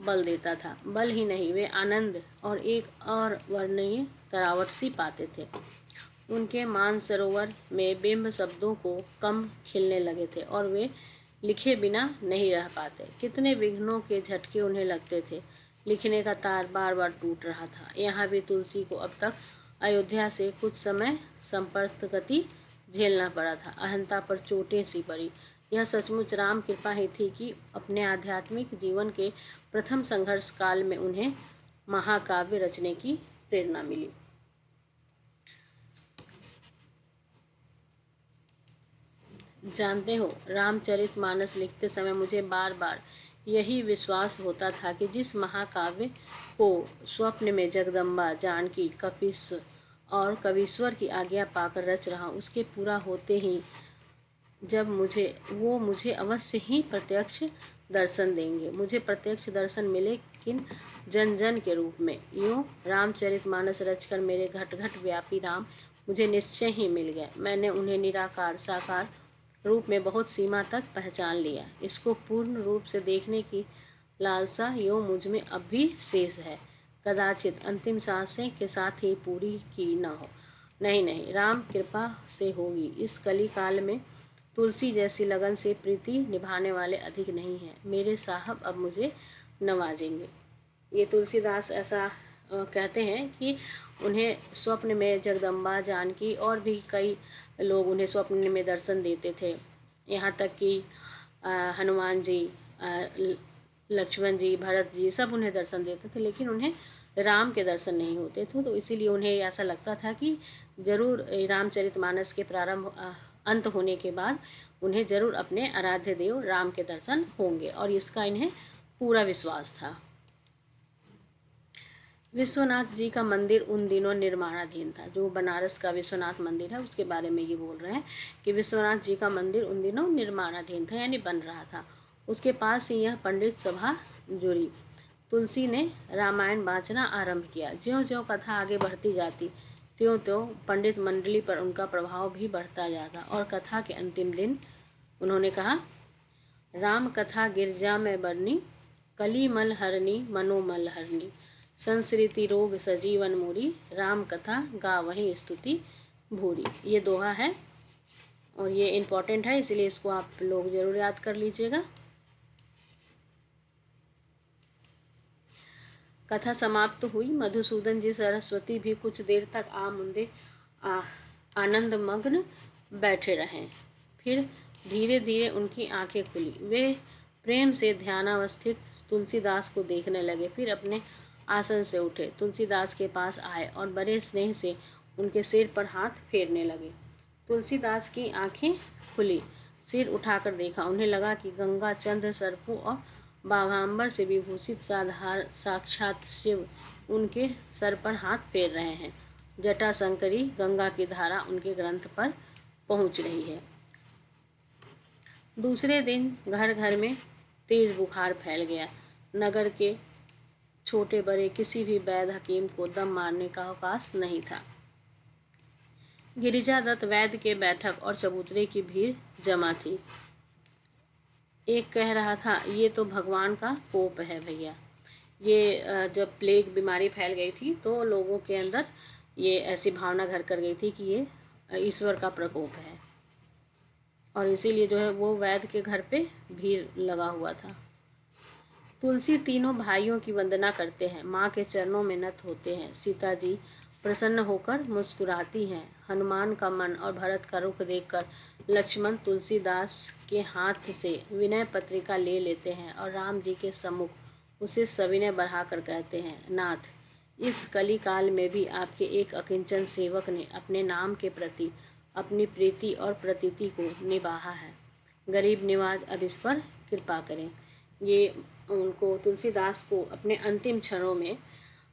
बल देता था। बल ही नहीं, वे आनंद और एक अवर्णनीय तरावट सी पाते थे। उनके मानसरोवर में बिंब शब्दों को कम खिलने लगे थे और वे लिखे बिना नहीं रह पाते। कितने विघ्नों के झटके उन्हें लगते थे। लिखने का तार बार बार टूट रहा था। यहाँ भी तुलसी को अब तक अयोध्या से कुछ समय संपर्क गति झेलना पड़ा था। अहंता पर चोटें सी पड़ी। यह सचमुच राम कृपा ही थी कि अपने आध्यात्मिक जीवन के प्रथम संघर्ष काल में उन्हें महाकाव्य रचने की प्रेरणा मिली। जानते हो, रामचरितमानस लिखते समय मुझे बार बार यही विश्वास होता था कि जिस महाकाव्य को स्वप्न में जगदम्बा, जानकी, कपीस और कवीश्वर की आज्ञा पाकर रच रहा हूँ, उसके पूरा होते ही जब मुझे अवश्य ही प्रत्यक्ष दर्शन देंगे। मुझे प्रत्यक्ष दर्शन मिले, किन जन जन के रूप में। यूँ रामचरितमानस रचकर मेरे घट घट व्यापी राम मुझे निश्चय ही मिल गए। मैंने उन्हें निराकार साकार रूप में बहुत सीमा तक पहचान लिया। इसको पूर्ण रूप से देखने की लालसा यूँ मुझ में अब भी शेष है। कदाचित अंतिम सांसें के साथ ही पूरी की न हो। नहीं, राम कृपा से होगी। इस कली काल में तुलसी जैसी लगन से प्रीति निभाने वाले अधिक नहीं हैं। मेरे साहब अब मुझे नवाजेंगे। ये तुलसीदास ऐसा कहते हैं कि उन्हें स्वप्न में जगदम्बा, जानकी और भी कई लोग उन्हें स्वप्न में दर्शन देते थे। यहाँ तक कि हनुमान जी, लक्ष्मण जी, भरत जी सब उन्हें दर्शन देते थे, लेकिन उन्हें राम के दर्शन नहीं होते थे। तो इसीलिए उन्हें ऐसा लगता था कि जरूर रामचरितमानस के प्रारंभ अंत होने के बाद उन्हें जरूर अपने आराध्य देव राम के दर्शन होंगे, और इसका इन्हें पूरा विश्वास था। विश्वनाथ जी का मंदिर उन दिनों निर्माणाधीन था। जो बनारस का विश्वनाथ मंदिर है उसके बारे में ये बोल रहे हैं कि विश्वनाथ जी का मंदिर उन दिनों निर्माणाधीन था, यानी बन रहा था। उसके पास ही यह पंडित सभा जुड़ी। तुलसी ने रामायण वाचना आरंभ किया। ज्यों ज्यों कथा आगे बढ़ती जाती त्यों त्यों पंडित मंडली पर उनका प्रभाव भी बढ़ता जाता, और कथा के अंतिम दिन उन्होंने कहा, राम कथा गिरजा में बरनी, कली मल हरनी मनोमल हरनी, संसृति रोग सजीवन मूरी, राम कथा गावहीं स्तुति भूरी। ये दोहा है और ये इम्पोर्टेंट है, इसलिए इसको आप लोग जरूर याद कर लीजिएगा। कथा समाप्त हुई। मधुसूदन जी सरस्वती भी कुछ देर तक मुंदे आनंद मग्न बैठे रहे। फिर धीरे धीरे उनकी आंखें खुली। वे प्रेम से ध्यानावस्थित तुलसीदास को देखने लगे। फिर अपने आसन से उठे, तुलसीदास के पास आए और बड़े स्नेह से उनके सिर पर हाथ फेरने लगे। तुलसीदास की आंखें खुली, सिर उठाकर देखा। उन्हें लगा कि गंगा, चंद्र, सर्पों और बाघांबर से विभूषित साक्षात शिव उनके सर पर हाथ फेर रहे हैं। जटा शंकरी गंगा की धारा उनके ग्रंथ पर पहुंच रही है। दूसरे दिन घर घर में तेज बुखार फैल गया। नगर के छोटे बड़े किसी भी वैद्य हकीम को दम मारने का अवकाश नहीं था। गिरिजादत्त वैद्य के बैठक और चबूतरे की भीड़ जमा थी। एक कह रहा था, ये तो भगवान का कोप है भैया। ये जब प्लेग बीमारी फैल गई थी तो लोगों के अंदर ये ऐसी भावना घर कर गई थी कि ये ईश्वर का प्रकोप है, और इसीलिए जो है वो वैद्य के घर पे भीड़ लगा हुआ था। तुलसी तीनों भाइयों की वंदना करते हैं, माँ के चरणों में नत होते हैं। सीता जी प्रसन्न होकर मुस्कुराती हैं। हनुमान का मन और भरत का रुख देखकर लक्ष्मण तुलसीदास के हाथ से विनय पत्रिका ले लेते हैं और राम जी के सम्मुख उसे सविनय बढ़ाकर कहते हैं, नाथ, इस कली काल में भी आपके एक अकिंचन सेवक ने अपने नाम के प्रति अपनी प्रीति और प्रतीति को निभाया है। गरीब निवाज अब इस पर कृपा करें। ये उनको तुलसीदास को अपने अंतिम क्षणों में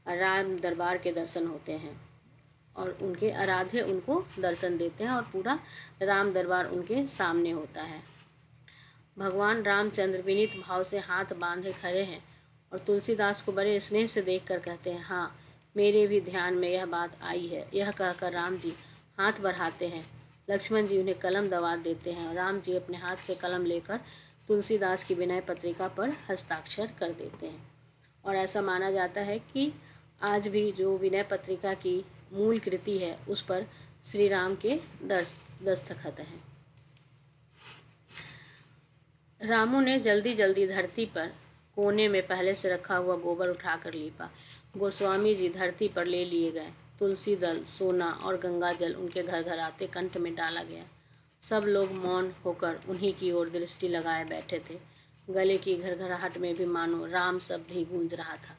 राम दरबार के दर्शन होते हैं और उनके आराध्य उनको दर्शन देते हैं और पूरा राम दरबार उनके सामने होता है। भगवान रामचंद्र विनीत भाव से हाथ बांधे खड़े हैं और तुलसीदास को बड़े स्नेह से देखकर कहते हैं, हाँ, मेरे भी ध्यान में यह बात आई है। यह कहकर राम जी हाथ बढ़ाते हैं। लक्ष्मण जी उन्हें कलम दबा देते हैं और राम जी अपने हाथ से कलम लेकर तुलसीदास की विनय पत्रिका पर हस्ताक्षर कर देते हैं। और ऐसा माना जाता है कि आज भी जो विनय पत्रिका की मूल कृति है उस पर श्री राम के दस्तखत हैं। रामू ने जल्दी जल्दी धरती पर कोने में पहले से रखा हुआ गोबर उठाकर लीपा। गोस्वामी जी धरती पर ले लिए गए। तुलसी दल, सोना और गंगा जल उनके घर घर आते कंठ में डाला गया। सब लोग मौन होकर उन्हीं की ओर दृष्टि लगाए बैठे थे। गले की घरघराहट में भी मानो राम शब्द ही गूंज रहा था।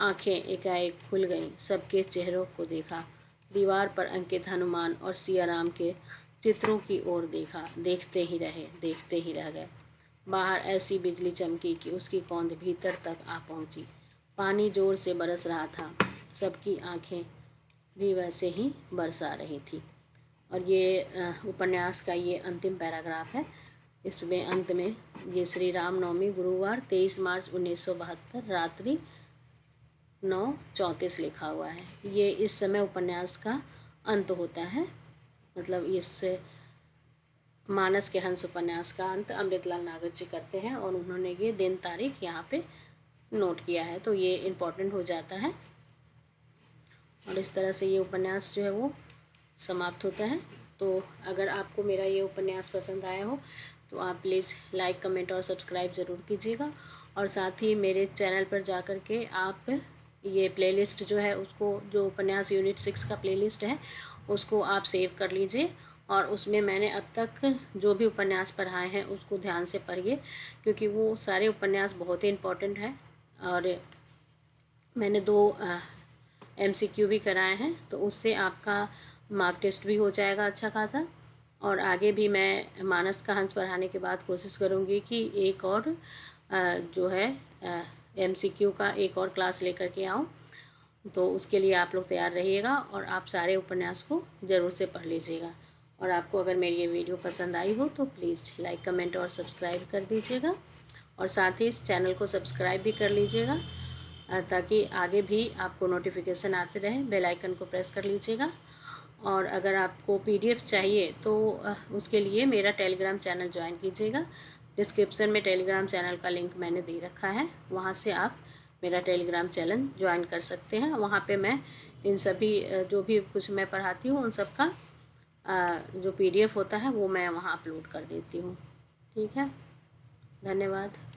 आंखें एकाएक खुल गईं। सबके चेहरों को देखा। दीवार पर अंकित हनुमान और सिया राम के चित्रों की ओर देखा। देखते ही रह गए। बाहर ऐसी बिजली चमकी कि उसकी कौंध भीतर तक आ पहुंची। पानी जोर से बरस रहा था। सबकी आंखें भी वैसे ही बरसा रही थी। और ये उपन्यास का ये अंतिम पैराग्राफ है। इसमें अंत में ये श्री राम नवमी गुरुवार 23 मार्च 1972 रात्रि 9:34 लिखा हुआ है। ये इस समय उपन्यास का अंत होता है। मतलब इस मानस के हंस उपन्यास का अंत अमृतलाल नागर जी करते हैं और उन्होंने ये दिन तारीख यहाँ पे नोट किया है, तो ये इम्पोर्टेंट हो जाता है। और इस तरह से ये उपन्यास जो है वो समाप्त होता है। तो अगर आपको मेरा ये उपन्यास पसंद आया हो तो आप प्लीज़ लाइक, कमेंट और सब्सक्राइब ज़रूर कीजिएगा। और साथ ही मेरे चैनल पर जा कर के आप ये प्लेलिस्ट जो है उसको, जो उपन्यास यूनिट 6 का प्लेलिस्ट है उसको आप सेव कर लीजिए। और उसमें मैंने अब तक जो भी उपन्यास पढ़ाए हैं उसको ध्यान से पढ़िए, क्योंकि वो सारे उपन्यास बहुत ही इम्पोर्टेंट हैं। और मैंने 2 MCQ भी कराए हैं, तो उससे आपका मार्क टेस्ट भी हो जाएगा अच्छा खासा। और आगे भी मैं मानस का हंस पढ़ाने के बाद कोशिश करूँगी कि एक और जो है MCQ का एक और क्लास लेकर के आऊँ। तो उसके लिए आप लोग तैयार रहिएगा और आप सारे उपन्यास को ज़रूर से पढ़ लीजिएगा। और आपको अगर मेरी ये वीडियो पसंद आई हो तो प्लीज़ लाइक, कमेंट और सब्सक्राइब कर दीजिएगा। और साथ ही इस चैनल को सब्सक्राइब भी कर लीजिएगा ताकि आगे भी आपको नोटिफिकेशन आते रहे। बेल आइकन को प्रेस कर लीजिएगा। और अगर आपको PDF चाहिए तो उसके लिए मेरा टेलीग्राम चैनल ज्वाइन कीजिएगा। डिस्क्रिप्शन में टेलीग्राम चैनल का लिंक मैंने दे रखा है, वहाँ से आप मेरा टेलीग्राम चैनल ज्वाइन कर सकते हैं। वहाँ पे मैं इन सभी जो भी कुछ मैं पढ़ाती हूँ उन सब का जो PDF होता है वो मैं वहाँ अपलोड कर देती हूँ। ठीक है, धन्यवाद।